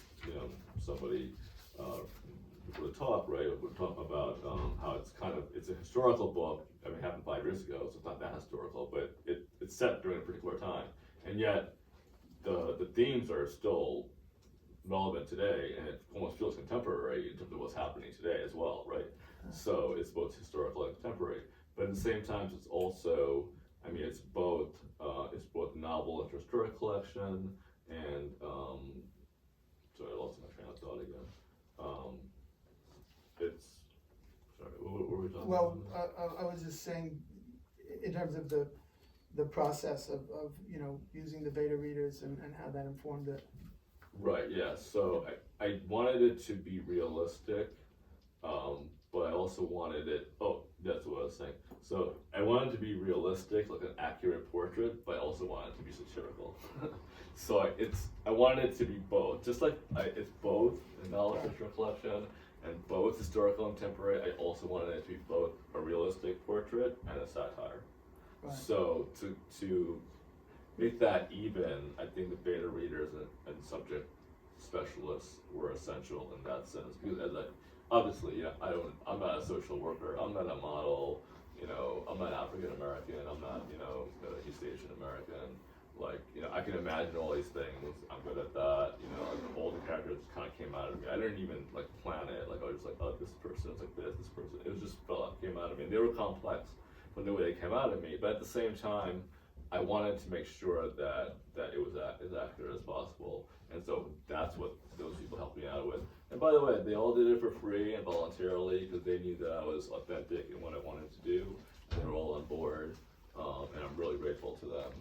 somebody before the talk, right? We're talking about how it's a historical book. I mean, it happened 5 years ago, so it's not that historical, but it's set during a particular time, and yet the themes are still relevant today, and it almost feels contemporary in terms of what's happening today as well, right? So it's both historical and contemporary, but at the same time, it's also, it's both novel and short story collection, and sorry, I lost my train of thought again. What were we talking Well, about? I was just saying, in terms of the process of using the beta readers and how that informed it. Right, yeah, so I wanted it to be realistic, but I also wanted it, that's what I was saying. So I wanted it to be realistic, like an accurate portrait, but I also wanted it to be satirical. So I wanted it to be both, just like it's both a novel fiction collection and both historical and contemporary. I also wanted it to be both a realistic portrait and a satire. Right. So to make that even, I think the beta readers and subject specialists were essential in that sense, because obviously, I'm not a social worker, I'm not a model, I'm not African American, I'm not, East Asian American. I can imagine all these things, I'm good at that, all the characters kind of came out of me. I didn't even plan it, I was just this person's like this person, it was just came out of me. And they were complex from the way they came out of me, but at the same time, I wanted to make sure that it was as accurate as possible, and so that's what those people helped me out with. And by the way, they all did it for free and voluntarily because they knew that I was authentic in what I wanted to do, and they were all on board, and I'm really grateful to them.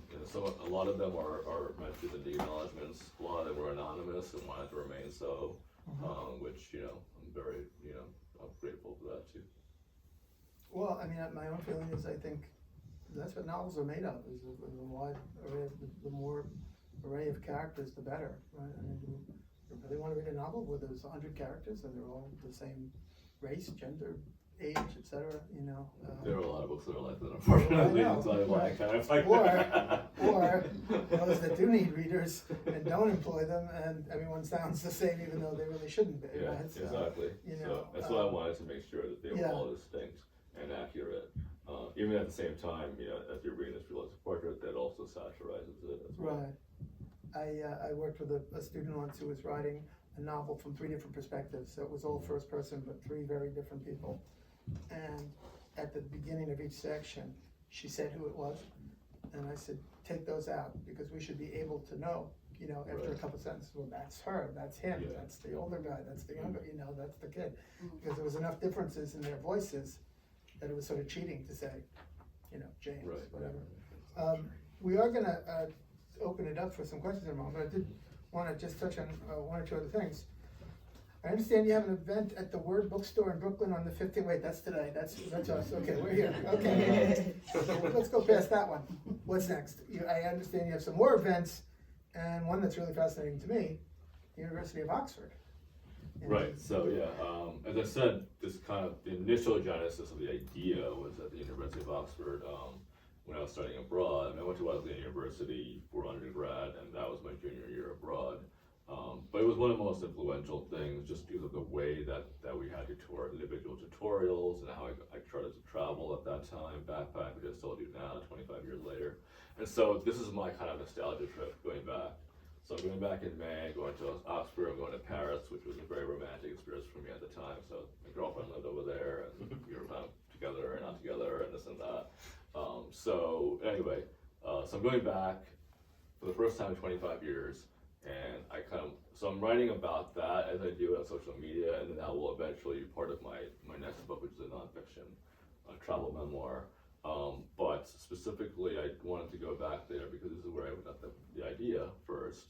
A lot of them are mentioned in the acknowledgments. A lot of them were anonymous and wanted to remain so, which I'm very I'm grateful for that too. Well, my own feeling is I think that's what novels are made of, is a wide array, the more array of characters, the better, right? Do you really want to read a novel where there's 100 characters and they're all the same race, gender, age, etc.? There are a lot of books that are like that, unfortunately. That's why I kind of like or those that do need readers and don't employ them, and everyone sounds the same, even though they really shouldn't be. Yeah, right? exactly. So that's why I wanted to make sure that they were all distinct and accurate. Even at the same time, as you're reading this realistic portrait, that also satirizes it as well. Right. I worked with a student once who was writing a novel from 3 different perspectives. So it was all first person, but 3 very different people. And at the beginning of each section, she said who it was. And I said, take those out, because we should be able to know, after a couple sentences, well, that's her, that's him, that's the older guy, that's the younger, that's the kid. Because there was enough differences in their voices that it was sort of cheating to say, James, whatever. We are going to open it up for some questions in a moment, but I did want to just touch on 1 or 2 other things. I understand you have an event at the Word Bookstore in Brooklyn on the 15th. Wait, that's today. That's us. Okay, we're here. Okay, let's go past that one. What's next? I understand you have some more events, and one that's really fascinating to me, the University of Oxford. Right, so as I said, this kind of the initial genesis of the idea was at the University of Oxford when I was studying abroad. I went to Wesleyan University for undergrad, and that was my junior year abroad. But it was one of the most influential things just because of the way that we had individual tutorials and how I started to travel at that time, backpack, which I still do now, 25 years later. And so this is my kind of nostalgia trip going back. So I'm going back in May, going to Oxford, I'm going to Paris, which was a very romantic experience for me at the time. So my girlfriend lived over there, and we were kind of together and not together, and this and that. So anyway, so I'm going back for the first time in 25 years, and so I'm writing about that as I do it on social media, and then that will eventually be part of my next book, which is a nonfiction travel memoir. But specifically, I wanted to go back there because this is where I got the idea first,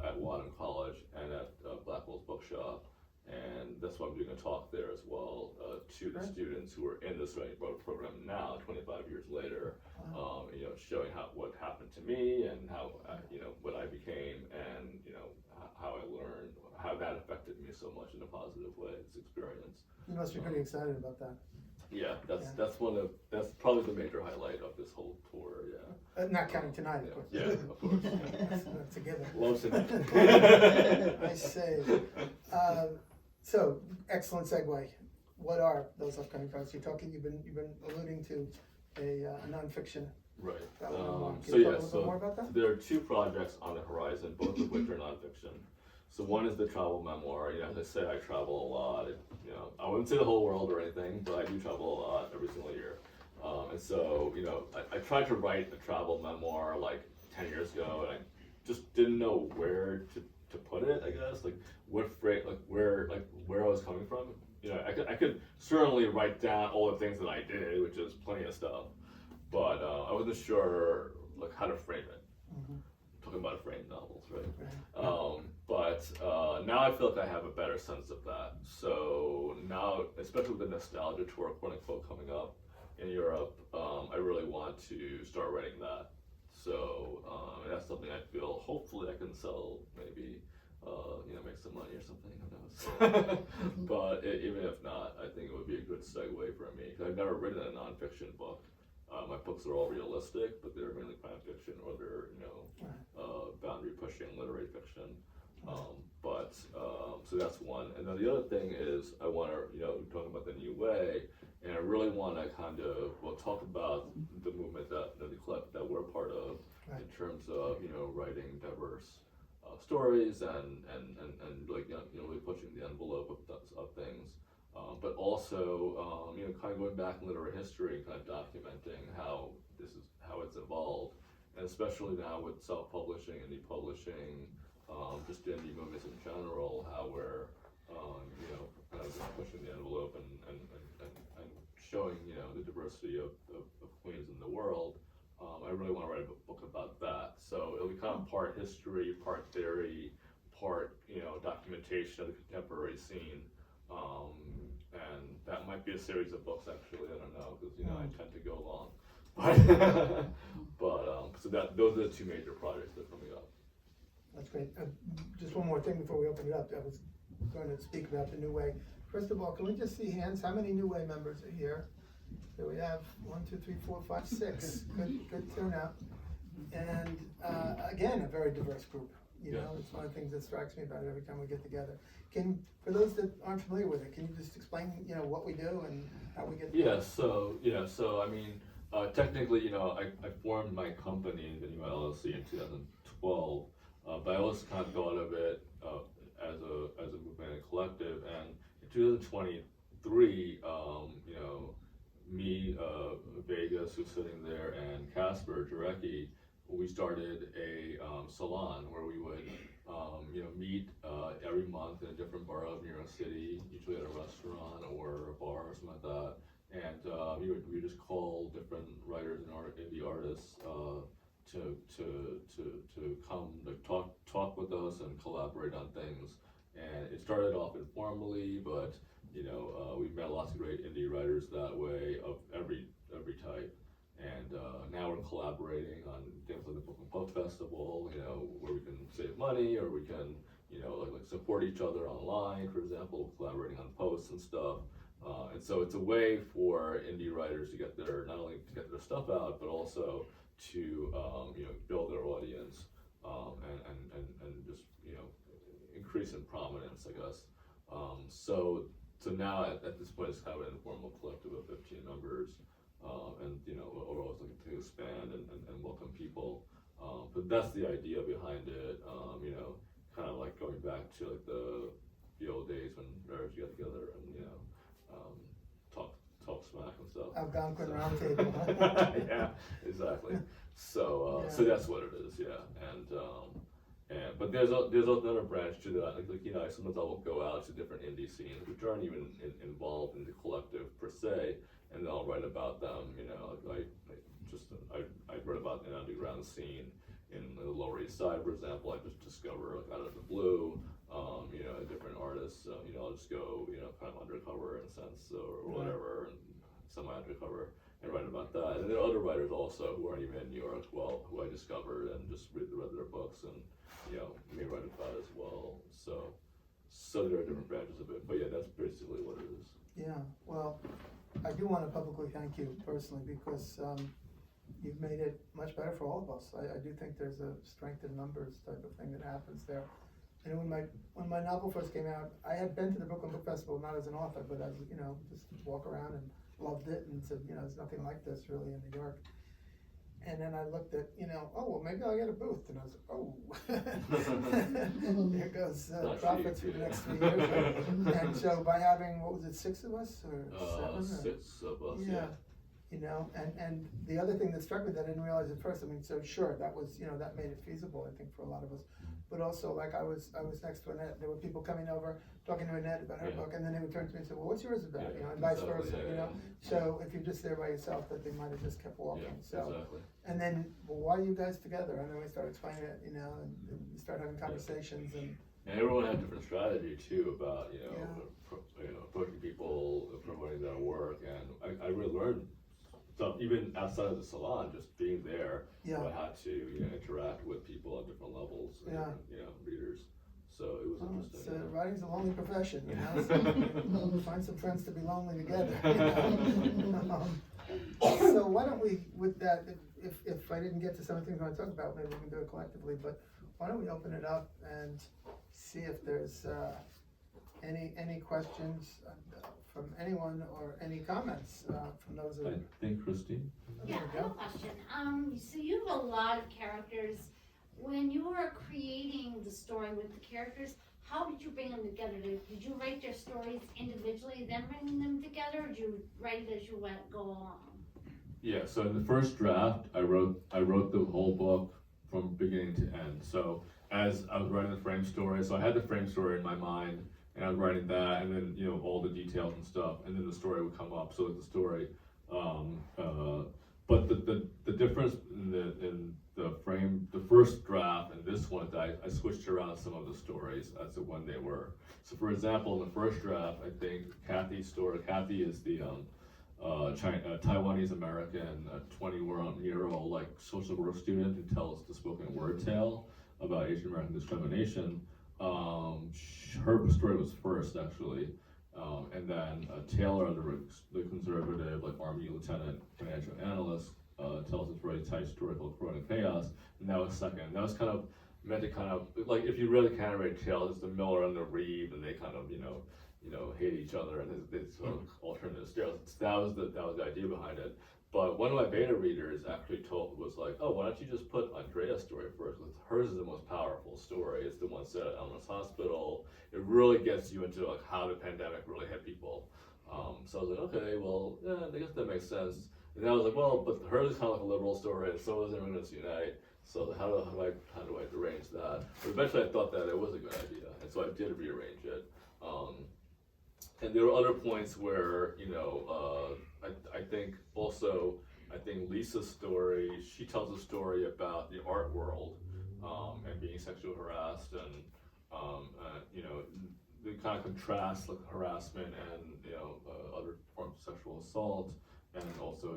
at Wadham College and at Blackwell's Bookshop. that's why I'm doing a talk there as well to the students who are in this writing program now, 25 years later. Showing what happened to me and how what I became, and how I learned, how that affected me so much in a positive way. This experience. You must be pretty excited about that. Yeah, that's probably the major highlight of this whole tour. Yeah. Not counting tonight, of course. Yeah, of course. That's a given. Love tonight. I say. So excellent segue. What are those upcoming projects? You've been alluding to a nonfiction. Right. Can you talk a little bit more about that? There are two projects on the horizon, both of which are nonfiction. So one is the travel memoir. As I say, I travel a lot. I wouldn't say the whole world or anything, but I do travel a lot every single year. And so, I tried to write a travel memoir like 10 years ago, and I just didn't know where to put it. I guess what phrase, where I was coming from. I could certainly write down all the things that I did, which is plenty of stuff, but I wasn't sure how to frame it. Mm-hmm. Talking about framed novels, right? But now I feel like I have a better sense of that. So now, especially with the nostalgia tour, quote unquote, coming up in Europe, I really want to start writing that. So that's something I feel hopefully I can sell, maybe make some money or something. Who knows? But even if not, I think it would be a good segue for me, because I've never written a nonfiction book. My books are all realistic, but they're mainly crime fiction, or they're boundary pushing literary fiction. So that's one. And then the other thing is I want to talk about the new way, and I really want to kind of talk about the movement that we're part of, right, in terms of writing diverse stories and really pushing the envelope of things. But also, kind of going back in literary history and kind of documenting how it's evolved, and especially now with self-publishing, indie publishing, just indie movements in general, how we're, kind of pushing the envelope and showing, the diversity of queens in the world. I really want to write a book about that. So it'll be kind of part history, part theory, part, documentation of the contemporary scene. And that might be a series of books, actually. I don't know, because I tend to go long. So those are the two major projects that are coming up. That's great. Just one more thing before we open it up. I was going to speak about the New Way. First of all, can we just see hands? How many New Way members are here? So we have 1, 2, 3, 4, 5, 6. Good turnout. And again, a very diverse group. It's one of the things that strikes me about it every time we get together. For those that aren't familiar with it, can you just explain, what we do and how we get together? So I mean, technically, I formed my company, the New LLC, in 2012, but I always kind of thought of it as a movement and collective. And in 2023, me, Vegas, who's sitting there, and Casper Jarecki, we started a salon where we would meet every month in a different borough of New York City, usually at a restaurant or a bar or something like that. And we just call different writers and indie artists to come talk with us and collaborate on things. And it started off informally, but we met lots of great indie writers that way, of every type. And now we're collaborating on things like the Book and Post Festival, where we can save money, or we can, support each other online, for example, collaborating on posts and stuff. And so it's a way for indie writers to not only to get their stuff out, but also to, build their audience, and just, increase in prominence, I guess. So now at this point, it's kind of an informal collective of 15 members. And we're always looking to expand and welcome people. But that's the idea behind it. Kind of like going back to the old days when writers get together and talk smack and stuff. Algonquin Round Table. Yeah, exactly. So that's what it is. Yeah, but there's another branch to that. Sometimes I'll go out to different indie scenes which aren't even involved in the collective per se, and I'll write about them. I read about an underground scene in the Lower East Side, for example. I just discovered out of the blue. different artists. I'll just go, kind of undercover in a sense, or whatever, and semi-undercover, and write about that. And there are other writers also who aren't even in New York, who I discovered and just read their books and, may write about as well. So there are different branches of it, but yeah, that's basically what it is. Yeah, well, I do want to publicly thank you personally because you've made it much better for all of us. I do think there's a strength in numbers type of thing that happens there. And when my novel first came out, I had been to the Brooklyn Book Festival, not as an author, but as, just walk around and loved it and said, there's nothing like this really in New York. And then I looked at, oh, well, maybe I'll get a booth. And I was like, oh, there goes profits for the next 3 years. And so by having, what was it, 6 of us or 7? 6 of us, yeah. And the other thing that struck me that I didn't realize at first, so sure, that was, that made it feasible, I think, for a lot of us. But also, like, I was next to Annette, there were people coming over, talking to Annette about her book, and then they would turn to me and say, well, what's yours about, and vice versa, So if you're just there by yourself, that they might have just kept walking, Exactly. And then, well, why are you guys together? And then we started explaining it, and we started having conversations, and everyone had different strategy too about, approaching people, promoting their work, and I really learned stuff, even outside of the salon, just being there, I had to interact with people at different levels, and, readers. So it was interesting. Writing's a lonely profession, so find some friends to be lonely together. So why don't we, with that, if I didn't get to some of the things I want to talk about, maybe we can do it collectively. But why don't we open it up and see if there's any questions from anyone or any comments from those of I think Christine. Yeah, I have a question. So you have a lot of characters. When you were creating the story with the characters, how did you bring them together? Did you write their stories individually, then bring them together, or did you write it as you go along? Yeah. So in the first draft, I wrote the whole book from beginning to end. So as I was writing the frame story, so I had the frame story in my mind, and I was writing that, and then all the details and stuff, and then the story would come up. So the story, but the difference in the frame, the first draft and this one, I switched around some of the stories as to when they were. So for example, in the first draft, I think Kathy's story. Kathy is the Taiwanese American 21-year-old like social work student who tells the spoken word tale about Asian American discrimination. Her story was first actually, and then Taylor, the conservative like Army lieutenant financial analyst, tells this really tight story called Growing Chaos, and that was second. That was kind of meant to kind of like, if you really kind of read tales, it's the Miller and the Reeve, and they kind of hate each other, and it's sort of alternative styles. That was the idea behind it. But one of my beta readers actually was like, oh, why don't you just put Andrea's story first? Hers is the most powerful story. It's the one set at Elmer's Hospital. It really gets you into like how the pandemic really hit people. So I was like, okay, well, yeah, I guess that makes sense. And then I was like, well, but hers is kind of like a liberal story, and so is Immigrants Unite. So how do I arrange that? But eventually I thought that it was a good idea, and so I did rearrange it. And there were other points where, I think Lisa's story, she tells a story about the art world, and being sexually harassed, and, the kind of contrast like harassment and, other forms of sexual assault, and also,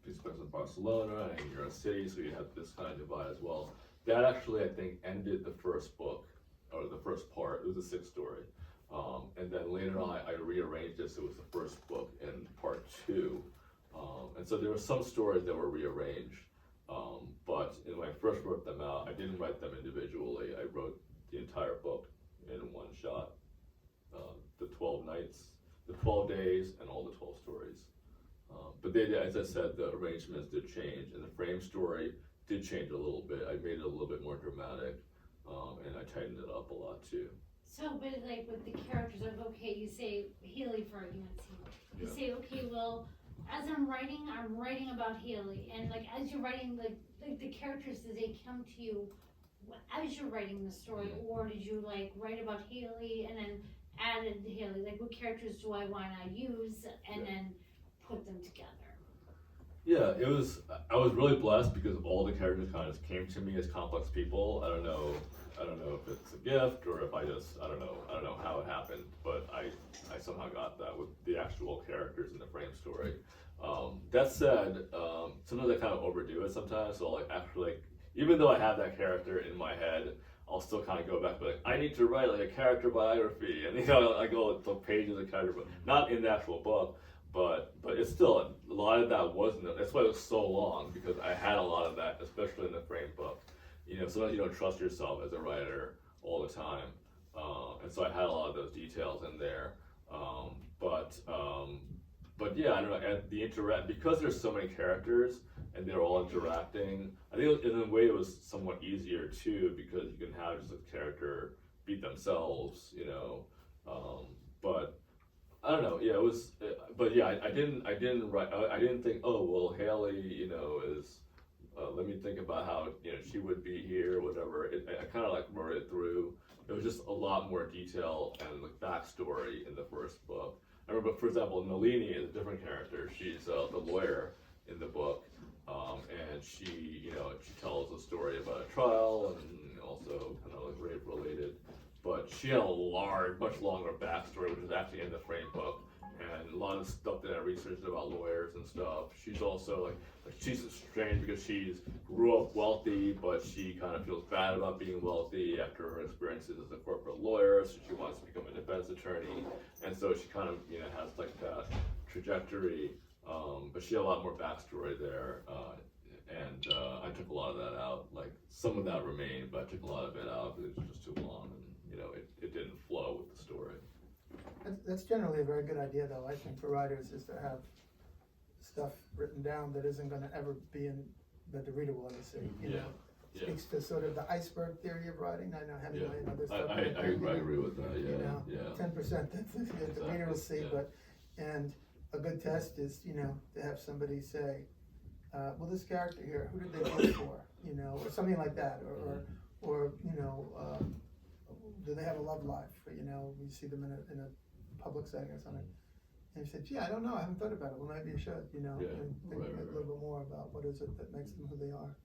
these places in Barcelona and New York City, so you have this kind of divide as well. That actually, I think, ended the first book, or the first part. It was a 6th story. And then later on, I rearranged it so it was the first book in part 2. And so there were some stories that were rearranged. But when I first wrote them out, I didn't write them individually. I wrote the entire book in one shot. The 12 nights, the 12 days, and all the 12 stories. But they, as I said, the arrangements did change, and the frame story did change a little bit. I made it a little bit more dramatic, and I tightened it up a lot too. So, but like with the characters, like, okay, you say Healy for argument's sake. You say, okay, well, as I'm writing about Healy, and like as you're writing, like the characters, do they come to you as you're writing the story, or did you like write about Healy and then added Healy? Like, what characters do I want to use and then put them together? Yeah, it was. I was really blessed because all the characters kind of came to me as complex people. I don't know. I don't know if it's a gift or if I just. I don't know. I don't know how it happened, but I somehow got that with the actual characters in the frame story. That said, sometimes I kind of overdo it sometimes. So like actually, like even though I have that character in my head, I'll still kind of go back and be like, I need to write like a character biography, and I go to pages of character, but not in the actual book. But it's still a lot of that wasn't. That's why it was so long because I had a lot of that, especially in the frame book. Sometimes you don't trust yourself as a writer all the time, and so I had a lot of those details in there. Um, but um, but yeah, I don't know. And the interact because there's so many characters and they're all interacting. I think in a way it was somewhat easier too because you can have just a character beat themselves, but I don't know. Yeah, it was, but yeah, I didn't write. I didn't think, oh well, Haley, is. Let me think about how she would be here, or whatever. I kind of like wrote it through. It was just a lot more detail and like backstory in the first book. I remember, for example, Nalini is a different character. She's the lawyer in the book, and she tells a story about a trial and also kind of like rape related. But she had a much longer backstory, which is actually in the frame book, and a lot of stuff that I researched about lawyers and stuff. She's also like she's strange because she's grew up wealthy, but she kind of feels bad about being wealthy after her experiences as a corporate lawyer, so she wants to become a defense attorney, and so she kind of has like that trajectory. But she had a lot more backstory there, and I took a lot of that out. Like some of that remained, but I took a lot of it out because it was just too long. It didn't flow with the story. That's generally a very good idea, though, I think, for writers, is to have stuff written down that isn't gonna ever be that the reader will ever see, Yeah. Speaks to sort of the iceberg theory of writing. I know Hemingway and other stuff. I agree with that, yeah. 10% that the reader will see, and a good test is, to have somebody say, well, this character here, who did they vote for, or something like that, or do they have a love life, or, you see them in a public setting or something. And you said, gee, I don't know, I haven't thought about it. Well, maybe you should, and think a little bit more about what is it that makes them who they are.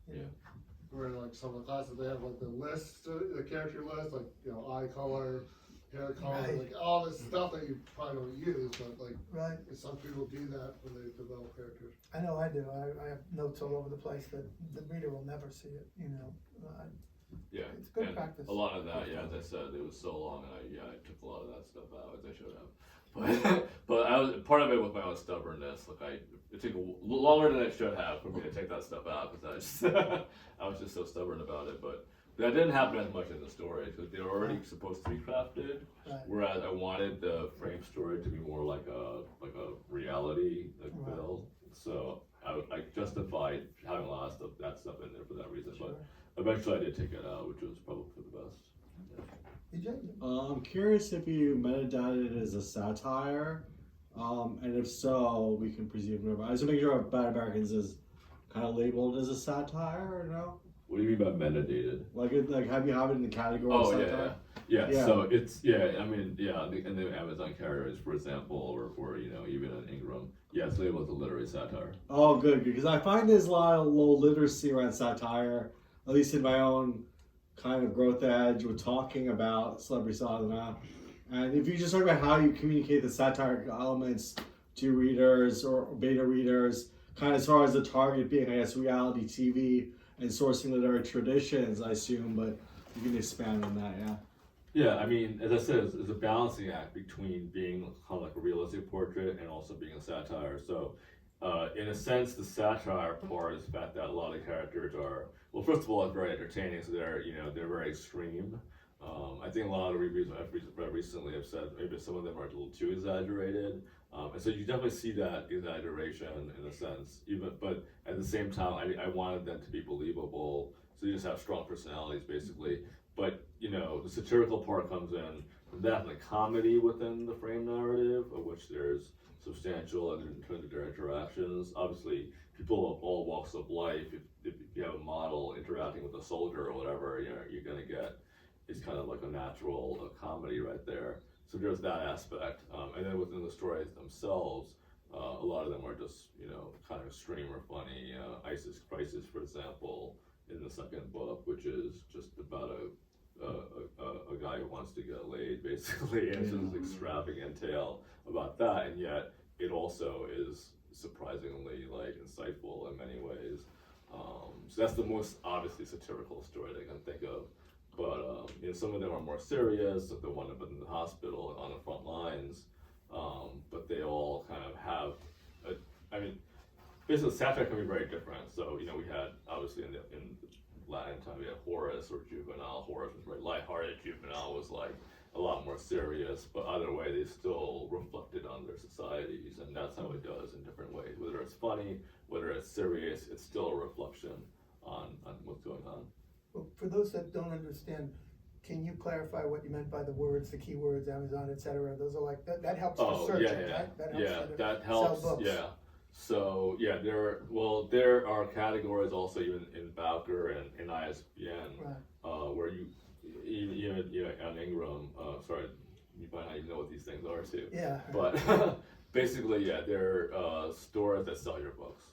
Or like some of the classes, they have like the list, the character list, like, eye color, hair color, Right. like all this stuff that you probably don't use, but like, Right. some people do that when they develop characters. I know I do. I have notes all over the place that the reader will never see it, Yeah, It's good and practice. a lot of that, as I said, it was so long, and I took a lot of that stuff out as I should have. But I was part of it with my own stubbornness. Like it took longer than it should have for me to take that stuff out because I was just so stubborn about it. But that didn't happen as much in the story because they were already supposed to be crafted. Right. Whereas I wanted the frame story to be more like a reality feel. So I justified having a lot of that stuff in there for that reason. Sure. But eventually I did take it out, which was probably for the best. DJ? I'm curious if you metadated it as a satire, and if so, we can presume whatever. I just want to make sure Bad Americans is kind of labeled as a satire or no? What do you mean by metadated? Like have you have it in the category of Oh satire? yeah. Yeah. So it's I mean in the Amazon carriers, for example, or even on Ingram, it's labeled as a literary satire. Oh, good, because I find there's a lot of low literacy around satire, at least in my own kind of growth edge with talking about celebrity sadhana. And if you just talk about how you communicate the satiric elements to readers or beta readers, kind of as far as the target being, I guess, reality TV and sourcing literary traditions, I assume, but you can expand on that, yeah. Yeah, I mean, as I said, it's a balancing act between being kind of like a realistic portrait and also being a satire. So, in a sense, the satire part is the fact that a lot of the characters are, well, first of all, it's very entertaining, so they're very extreme. I think a lot of reviews I've read recently have said maybe some of them are a little too exaggerated. And so you definitely see that exaggeration in a sense, but at the same time, I wanted them to be believable, so you just have strong personalities basically. But the satirical part comes in from that and the comedy within the frame narrative, of which there's substantial in terms of their interactions. Obviously, people of all walks of life, if you have a model interacting with a soldier or whatever, you're gonna get, it's kind of like a natural comedy right there. So there's that aspect, and then within the stories themselves, A lot of them are just, kind of extreme or funny. ISIS Crisis, for example, in the second book, which is just about a guy who wants to get laid, basically, and it's just an extravagant tale about that, and yet it also is surprisingly insightful in many ways. So that's the most obviously satirical story that I can think of. But some of them are more serious, like the one up in the hospital on the front lines. But they all kind of have basically satire can be very different. So we had obviously in Latin time we had Horace or Juvenal. Horace was very lighthearted. Juvenal was a lot more serious. But either way, they still reflected on their societies, and that's how it does in different ways. Whether it's funny, whether it's serious, it's still a reflection on what's going on. Well, for those that don't understand, can you clarify what you meant by the words, the keywords, Amazon, etc.? Those are that helps for searching, right? That helps. Sell books. Yeah. So there are categories also even in Bowker and in ISBN, Right. where you on Ingram. Sorry, you might not even know what these things are too. Yeah. But basically, there are stores that sell your books,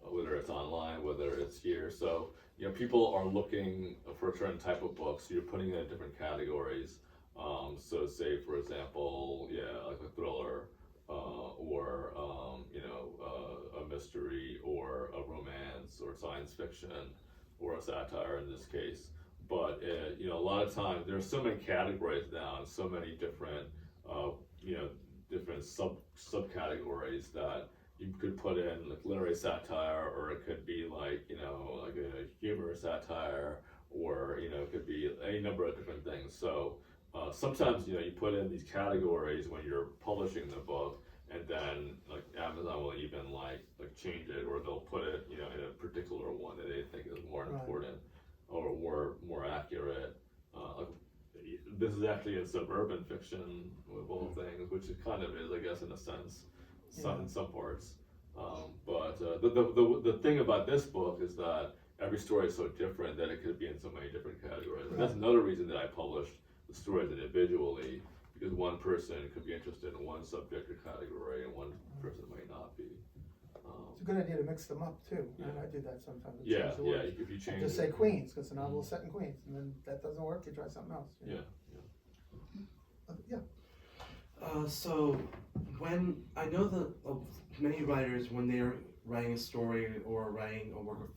whether it's online, whether it's here. So people are looking for a certain type of books. So you're putting it in different categories. So say for example, like a thriller, or a mystery, or a romance, or science fiction, or a satire in this case. But a lot of times there's so many categories now, and so many different different subcategories that you could put in literary satire, or it could be like a humor satire, or it could be any number of different things. So sometimes you put in these categories when you're publishing the book, and then Amazon will even change it, or they'll put it in a particular one that they think is more important or more accurate. This is actually in suburban fiction of all things, which it kind of is, I guess, in a sense, in some parts. But the thing about this book is that every story is so different that it could be in so many different categories. And that's another reason that I published the stories individually, because one person could be interested in one subject or category, and one person might not be. It's a good idea to mix them up too, and I do that sometimes. If you change just say Queens, because the novel is set in Queens, and then that doesn't work, you try something else. So when I know that many writers, when they're writing a story or writing a work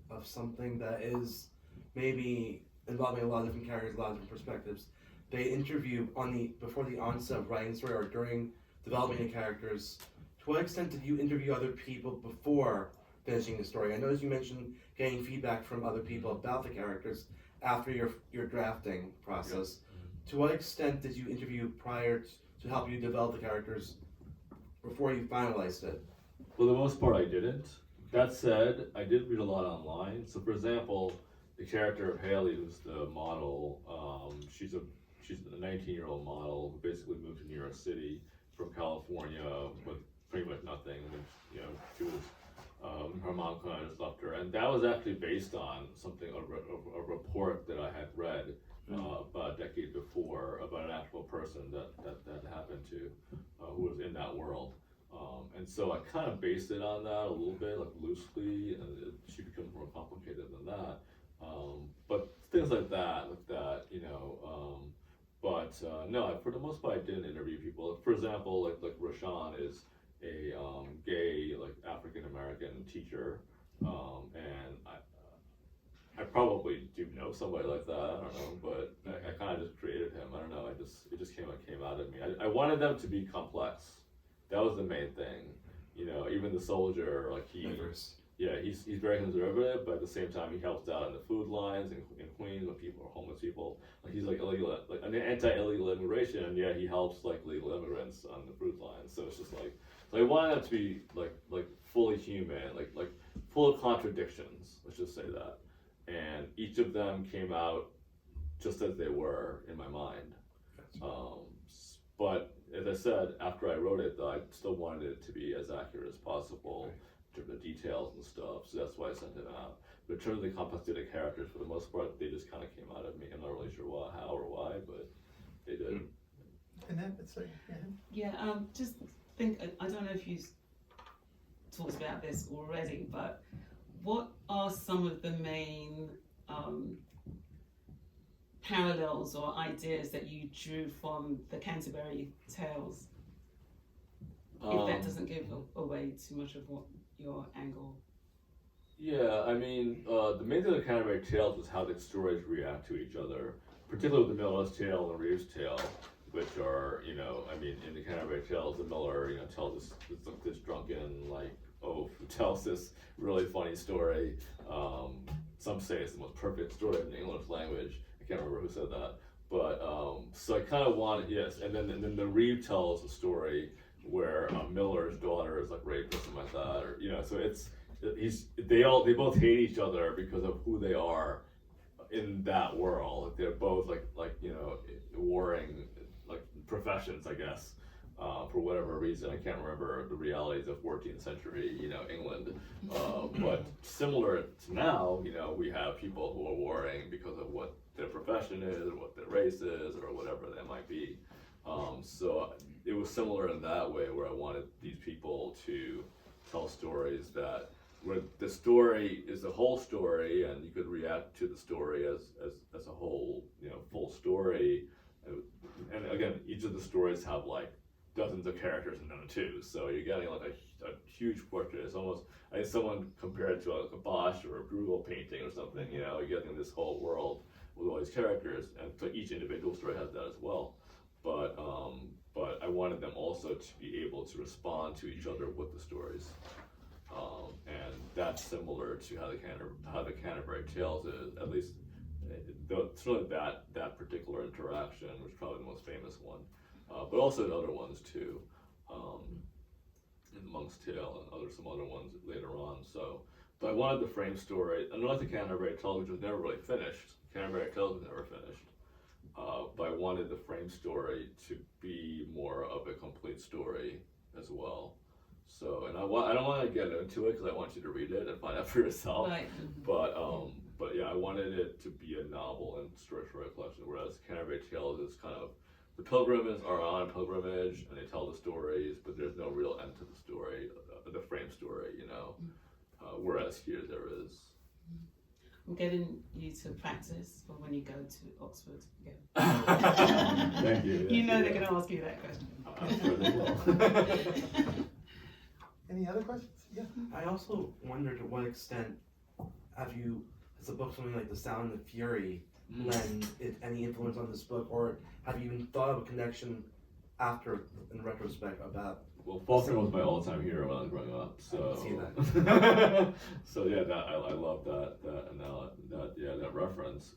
of something that is maybe involving a lot of different characters, a lot of different perspectives, they interview before the onset of writing the story or during developing the characters. To what extent did you interview other people before finishing the story? I noticed you mentioned getting feedback from other people about the characters after your drafting process. To what extent did you interview prior to help you develop the characters before you finalized it? For the most part, I didn't. That said, I did read a lot online. So, for example, the character of Haley, who's the model, she's a 19-year-old model who basically moved to New York City from California with pretty much nothing. She was her mom kind of just left her, and that was actually based on a report that I had read about a decade before about an actual person that happened to, who was in that world. And so I kind of based it on that a little bit, loosely, and she becomes more complicated than that. But things like that, no, for the most part, I didn't interview people. For example, like Rashawn is a gay, African American teacher, and I probably do know somebody like that. I don't know, but I kind of just created him. I don't know. It just came out of me. I wanted them to be complex. That was the main thing. Even the soldier, he's very conservative, but at the same time he helps out in the food lines in Queens when people are homeless people. He's illegal, an anti-illegal immigration, and he helps legal immigrants on the food lines. So it's just so I wanted them to be fully human, full of contradictions. Let's just say that. And each of them came out just as they were in my mind. But as I said, after I wrote it, I still wanted it to be as accurate as possible in terms of details and stuff. So that's why I sent it out. But in terms of the complexity of characters, for the most part, they just kind of came out of me. I'm not really sure how or why, but they did. And then, just think, I don't know if you talked about this already, but what are some of the main parallels or ideas that you drew from the Canterbury Tales? If that doesn't give away too much of what your angle. Yeah, I mean, the main thing of the Canterbury Tales was how the stories react to each other, particularly with the Miller's Tale and the Reeve's Tale, which are, you know, I mean, in the Canterbury Tales, the Miller, you know, tells this drunken, like, oaf, who tells this really funny story. Some say it's the most perfect story in the English language. I can't remember who said that. But, so I kind of wanted, yes, and then the Reeve tells a story where Miller's daughter is like raped or something like that, or, you know, so they both hate each other because of who they are in that world. Like they're both like you know, warring like professions, I guess, for whatever reason. I can't remember the realities of 14th century, you know, England. But similar to now, you know, we have people who are warring because of what their profession is, or what their race is, or whatever that might be. So it was similar in that way, where I wanted these people to tell stories that where the story is the whole story, and you could react to the story as a whole, you know, full story. And again, each of the stories have like dozens of characters in them too, so you're getting like a huge portrait. It's almost, I think someone compared it to like a Bosch or a Bruegel painting or something. You know, you're getting this whole world with all these characters, and so each individual story has that as well. But I wanted them also to be able to respond to each other with the stories. And that's similar to how the Canterbury Tales is, at least certainly that particular interaction was probably the most famous one, but also in other ones too, in the Monk's Tale and some other ones later on. So, but I wanted the frame story, unlike the Canterbury Tales, which was never really finished. Canterbury Tales was never finished, but I wanted the frame story to be more of a complete story as well. So, and I don't want to get into it because I want you to read it and find out for yourself. Right. But yeah, I wanted it to be a novel and story collection, whereas Canterbury Tales is kind of, the pilgrims are on a pilgrimage and they tell the stories, but there's no real end to the story, the frame story, you know. Whereas here there is. I'm getting you to practice for when you go to Oxford again. Thank you. You know they're going to ask you that question. I'm sure they will. Any other questions? Yeah. I also wonder to what extent has the book something like The Sound and Fury lend any influence on this book, or have you even thought of a connection after, in retrospect, about? Well, Faulkner was my all-time hero when I was growing up, so. I can see that. So yeah, I love that reference.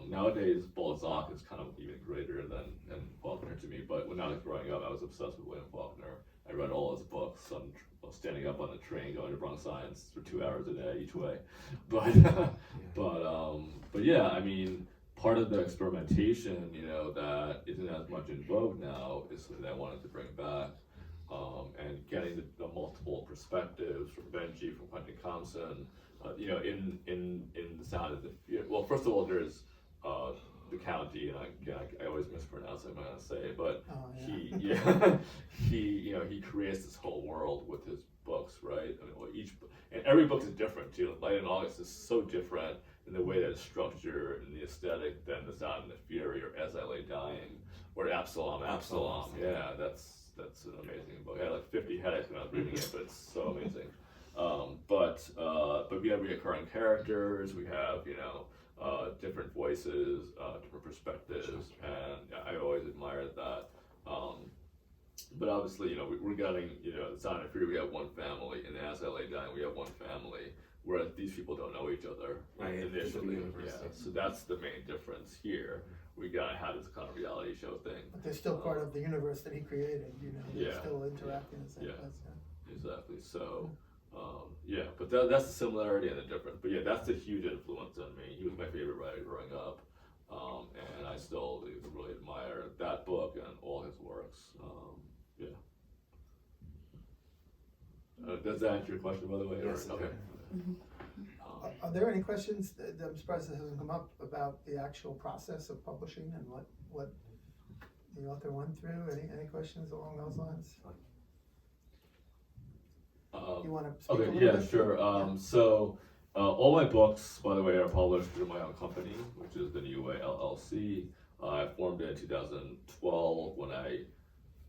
Nowadays, Balzac is kind of even greater than Faulkner to me. But when I was growing up, I was obsessed with William Faulkner. I read all his books. Standing up on the train going to Bronx Science for 2 hours a day each way. But yeah, I mean, part of the experimentation, you know, that isn't as much in vogue now is something that I wanted to bring back. And getting the multiple perspectives from Benji, from Quentin Compson, you know, in the Sound of the Fury. Well, first of all, there's the county, and I always mispronounce it, I'm gonna say, but he creates this whole world with his books, right? I mean, and every book is different too. Light in August is so different in the way that it's structured and the aesthetic than The Sound and the Fury or As I Lay Dying, or Absalom. Yeah, that's an amazing book. I had like 50 headaches when I was reading it, but it's so amazing. But we have recurring characters. We have, you know, different voices, different perspectives, and I always admired that. But obviously, you know, we're getting, you know, The Sound and Fury, we have one family, and As I Lay Dying, we have one family, whereas these people don't know each other initially. Yeah, so that's the main difference here. We gotta have this kind of reality show thing. But they're still part of the universe that he created, you know, they're still interacting in the same place. Yeah. Exactly. So, yeah, but that's the similarity and the difference. But yeah, that's a huge influence on me. He was my favorite writer growing up, and I still really admire that book and all his works. Yeah. Does that answer your question, by the way? Yes. Okay. Are there any questions that I'm surprised that hasn't come up about the actual process of publishing and what the author went through? Any questions along those lines? You want to speak a Okay, little yeah, bit? sure. So, all my books, by the way, are published through my own company, which is the New Way LLC. I formed it in 2012 when it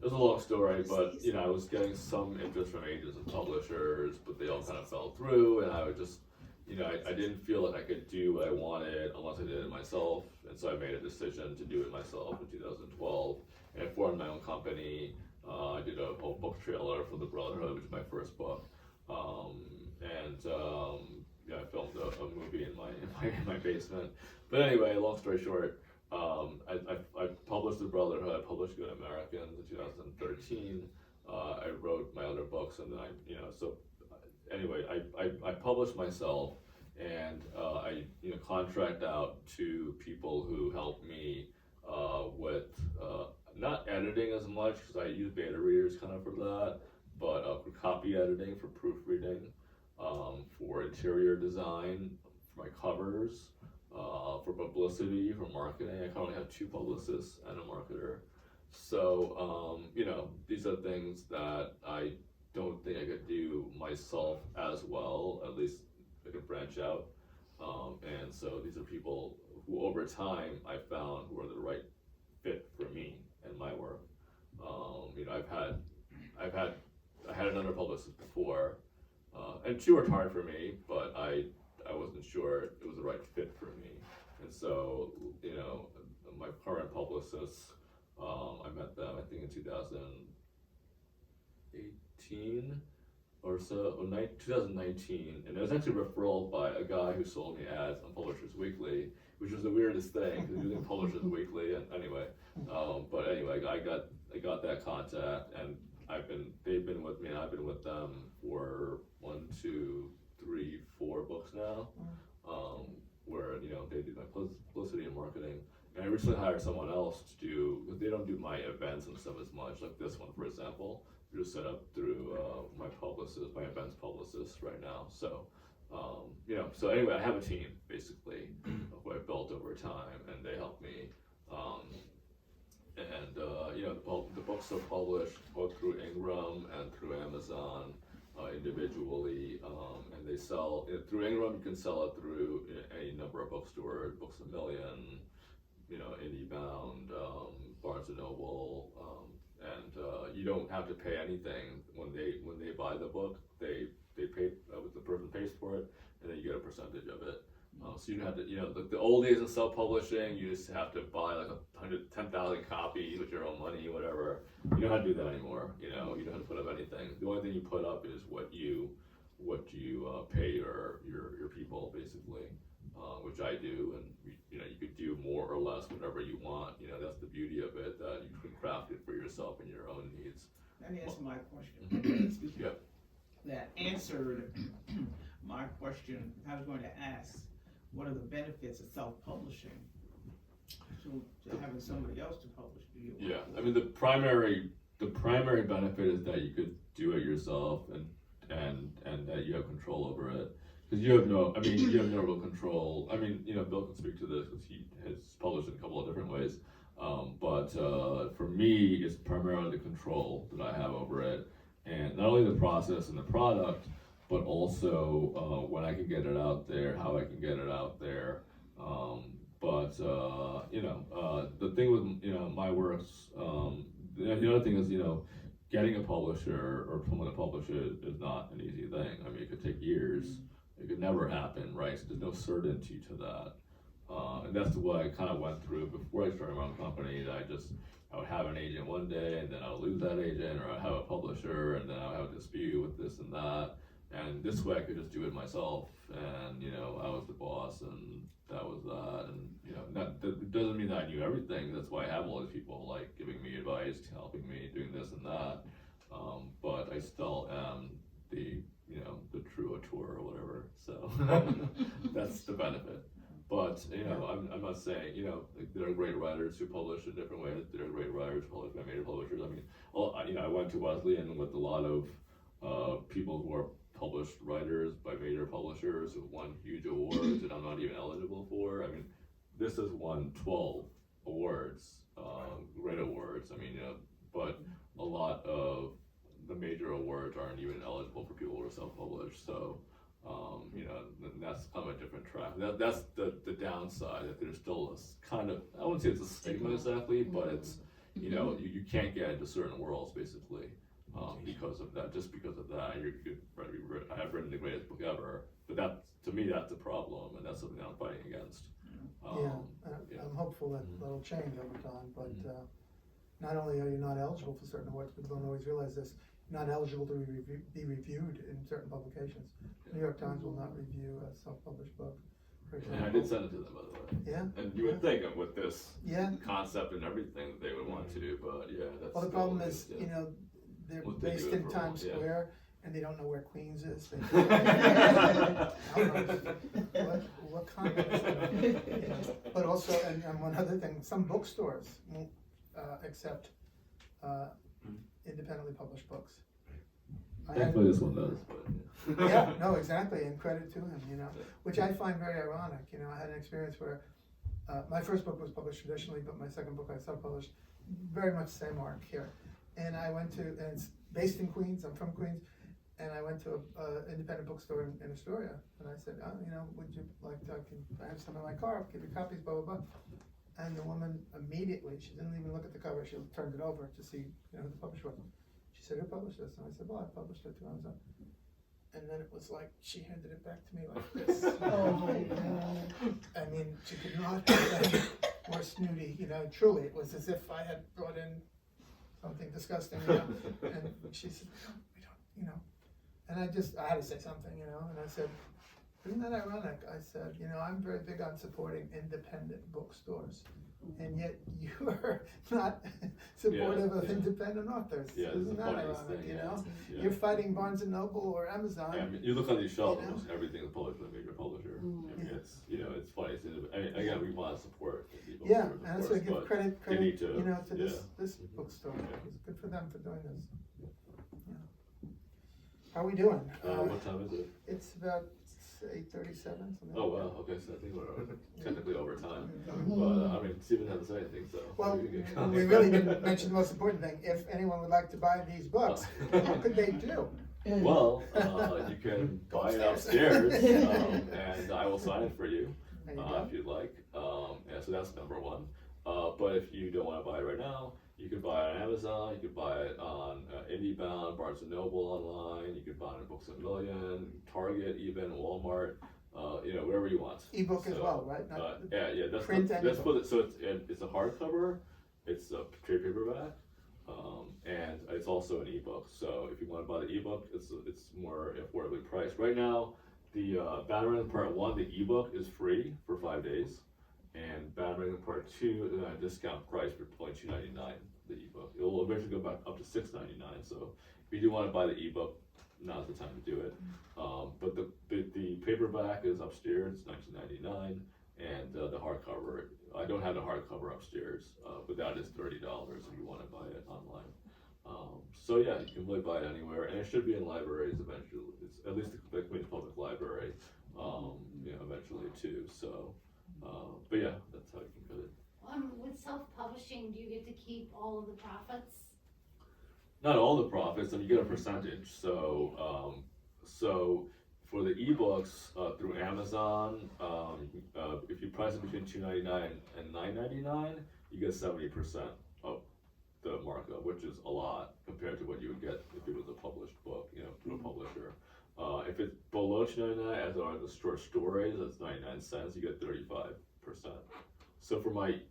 was a long story, but I was getting some interest from agents and publishers, but they all kind of fell through, and I would just, I didn't feel like I could do what I wanted unless I did it myself, and so I made a decision to do it myself in 2012, and I formed my own company. I did a whole book trailer for The Brotherhood, which is my first book, I filmed a movie in my basement. But anyway, long story short, I published The Brotherhood, published Good Americans in 2013. I wrote my other books, and then I published myself, and I contract out to people who help me with not editing as much, because I use beta readers kind of for that, but for copy editing, for proofreading, for interior design, for my covers, for publicity, for marketing. I currently have 2 publicists and a marketer. So, these are things that I don't think I could do myself as well. At least I could branch out. And so these are people who over time I found who are the right fit for me and my work. I had another publicist before, and she worked hard for me, but I wasn't sure it was the right fit for me. And so, my current publicists, I met them, I think in 2018 or so, or 2019, and it was actually a referral by a guy who sold me ads on Publishers Weekly, which was the weirdest thing, because he was in Publishers Weekly, and anyway, I got that contact, and they've been with me, and I've been with them for 1, 2, 3, 4 books now, where they do my publicity and marketing. And I recently hired someone else to do, because they don't do my events and stuff as much, like this one, for example. They're set up through my events publicist right now. So, so anyway, I have a team, basically, who I built over time, and they help me. The books are published both through Ingram and through Amazon individually, and they sell through Ingram. You can sell it through any number of bookstores, Books A Million, IndieBound, Barnes and Noble, and you don't have to pay anything when they buy the book. They pay the person pays for it, and then you get a percentage of it. So you don't have to, the old days of self-publishing, you just have to buy like 10,000 copies with your own money, whatever. You don't have to do that anymore. You don't have to put up anything. The only thing you put up is what you pay your people, basically, which I do, and you could do more or less whatever you want. That's the beauty of it, that you can craft it for yourself and your own needs. Let me answer my question. Excuse me. Yeah. That answered my question. I was going to ask, what are the benefits of self-publishing? So having somebody else to publish for you. Yeah, I mean the primary benefit is that you could do it yourself, and that you have control over it, because you have no real control. I mean, Bill can speak to this because he has published in a couple of different ways. But for me, it's primarily the control that I have over it, and not only the process and the product, but also when I can get it out there, how I can get it out there. The thing with my works, the other thing is getting a publisher or someone to publish it is not an easy thing. I mean, it could take years. It could never happen, right? So there's no certainty to that. And that's what I kind of went through before I started my own company. I would have an agent one day, and then I would lose that agent, or I'd have a publisher, and then I would have a dispute with this and that. And this way I could just do it myself, and I was the boss, and that was that. And that doesn't mean that I knew everything. That's why I have all these people like giving me advice, helping me, doing this and that. But I still am the true auteur or whatever. So that's the benefit. But I'm not saying there are great writers who publish in different ways. There are great writers who publish by major publishers. I mean, I went to Wesleyan with a lot of people who are published writers by major publishers who won huge awards that I'm not even eligible for. I mean, this has won 12 awards, great awards. I mean, but a lot of the major awards aren't even eligible for people who are self-published. So, you know, that's kind of a different track. That's the downside, that there's still this kind of, I wouldn't say it's a stigma exactly, but it's, you know, you can't get into certain worlds basically, because of that, just because of that. I have written the greatest book ever, but that, to me, that's a problem, and that's something I'm fighting against. I'm hopeful that that'll change over time, but not only are you not eligible for certain awards, people don't always realize this, you're not eligible to be reviewed in certain publications. New York Times will not review a self-published book, for example. And I did send it to them, by the way. Yeah. And you would think of with this Yeah. concept and everything that they would want to do, but yeah, that's. Well, the still problem what it is, yeah. you know, they're What they based do it in for Times once, yeah. Square, and they don't know where Queens is. They what context? You know, but also, and one other thing, some bookstores won't accept independently published books. Thankfully, this one does, but. Yeah, no, exactly, and credit to him, you know, which I find very ironic. You know, I had an experience where my first book was published traditionally, but my second book I self-published, very much the same arc here. And I went to, and it's based in Queens, I'm from Queens, and I went to an independent bookstore in Astoria, and I said, you know, would you like to, I have some in my car, I'll give you copies, blah, blah, blah. And the woman immediately, she didn't even look at the cover, she turned it over to see, you know, who the publisher was. She said, who published this? And I said, well, I published it to Amazon. And then it was like, she handed it back to me like this. Oh my I mean, she could not have been more snooty, you know, truly, it was as if I had brought in something disgusting, you know, and she said, we don't, you know, and I had to say something, you know, and I said, isn't that ironic? I said, you know, I'm very big on supporting independent bookstores, and yet you are not supportive of independent authors. Yeah, Isn't that funniest ironic, thing, you know? Yeah. You're fighting Barnes & Noble or Amazon. Yeah, I mean, you look on these shelves, You know? almost everything is published by a major publisher. I mean, Yeah. it's, you know, it's funny. I mean, again, we want to support people. Yeah, of and that's course, why I give but credit, they need to, you know, to yeah. this bookstore. Yeah. It's good for them for doing this. Yeah. How are we doing? What time is it? It's about 8:37. Oh, wow, okay, so I think we're technically over time. But, I mean, Stephen hasn't said anything, so. Well, maybe we can get we really didn't mention the most important thing. If anyone would like to buy these books, what could they do? Well, you can buy it upstairs, and I will sign it for you, There you go. if you'd like. Yeah, so that's number one. But if you don't want to buy it right now, you can buy it on Amazon, you can buy it on IndieBound, Barnes & Noble online, you can buy it on Books A Million, Target even, Walmart, you know, wherever you want. Ebook as So, well, right? Not yeah, that's print and that's ebook. what so it's a hardcover, it's a trade paperback, and it's also an ebook. So if you want to buy the ebook, it's more affordably priced. Right now, the Batman Part 1, the ebook is free for 5 days, and Batman Part 2 is at a discount price for only $2.99. The ebook. It will eventually go back up to $6.99. So if you do want to buy the ebook, now's the time to do it. But the paperback is upstairs, it's $19.99, and the hardcover, I don't have the hardcover upstairs, but that is $30 if you want to buy it online. So yeah, you can really buy it anywhere, and it should be in libraries eventually. It's at least the community public library, you know, eventually too. So, but yeah, that's how you can get it. With self-publishing, do you get to keep all of the profits? Not all the profits, and you get a percentage. So, so for the ebooks through Amazon, if you price it between $2.99 and $9.99, you get 70% of the markup, which is a lot compared to what you would get if it was a published book, you know, through a publisher. If it's below $2.99, as are the short stories, that's 99 cents. You get 35%. So for my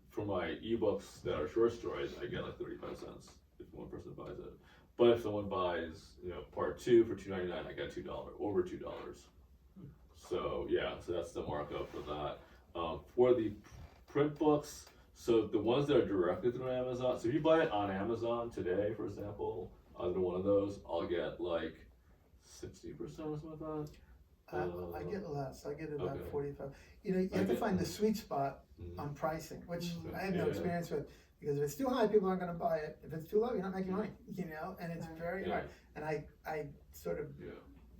ebooks that are short stories, I get like 35 cents if one person buys it. But if someone buys, you know, part 2 for $2.99, I get $2, over $2. So yeah, so that's the markup for that. For the print books, so the ones that are directly through Amazon, so if you buy it on Amazon today, for example, either one of those, I'll get like 60% or something like that. I get less. I get about Okay. 45. You know, you have to find the sweet spot on pricing, which I have no Yeah. experience with. Because if it's too high, people aren't going to buy it. If it's too low, you're not making money. You know, and it's very Yeah. hard. And I sort of Yeah.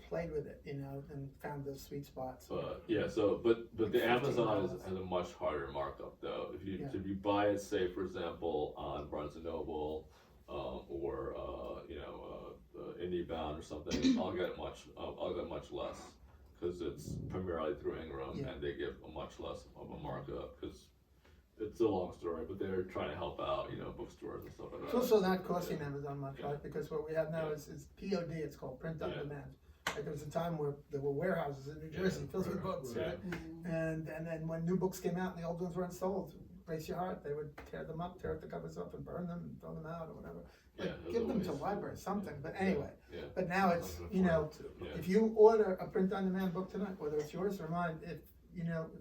played with it, you know, and found the sweet spots. But yeah, so but the $15. Amazon has a much harder markup though. If you Yeah. if you buy it, say for example, on Barnes and Noble, or you know, indie bound or something, I'll get much less because it's primarily through Ingram, Yeah. and they give a much less of a markup because it's a long story, but they're trying to help out, bookstores and stuff like It's that. also not costing Amazon much, Yeah. right? Because what we have now Yeah. is POD, it's called print on Yeah. demand. Like there was a time where there were warehouses in New Jersey filled with books, Yeah. right? And then when new books came out and the old ones weren't sold, brace your heart, they would tear them up, tear the covers up and burn them and throw them out or whatever. Like, Yeah, there's give them to always- libraries, something, but Yeah. anyway. Yeah. But now it's, Yeah. if you order a print on demand book tonight, whether it's yours or mine, if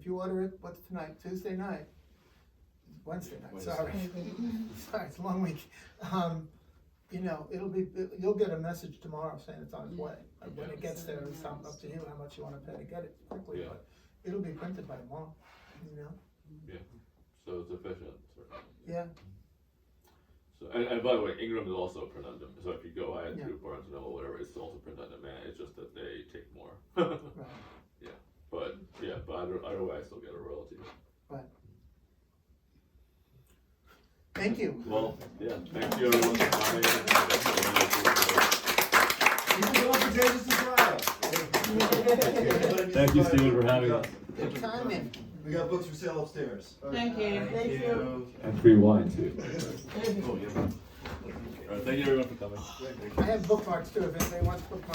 you order it, what's tonight, Tuesday night? Wednesday night, sorry. Sorry, it's a long week. You'll get a message tomorrow saying it's on its way. Like, when it gets there, it's up to you how much you wanna pay to get it quickly, Yeah. but it'll be printed by tomorrow, So it's efficient. Yeah, So, and by the way, Ingram is also print on demand. So if you go ahead Yeah. to Barnes and Noble, whatever, it's also print on demand. It's just that they take more. right. But either way, I still get a royalty. Thank you. Well, yeah, thank you everyone for coming. Thank you, Steven, for having us. Good timing. We got books for sale upstairs. Thank you. Thank you. And free wine too. All right, thank you everyone for coming. I have bookmarks too, if anybody wants bookmarks.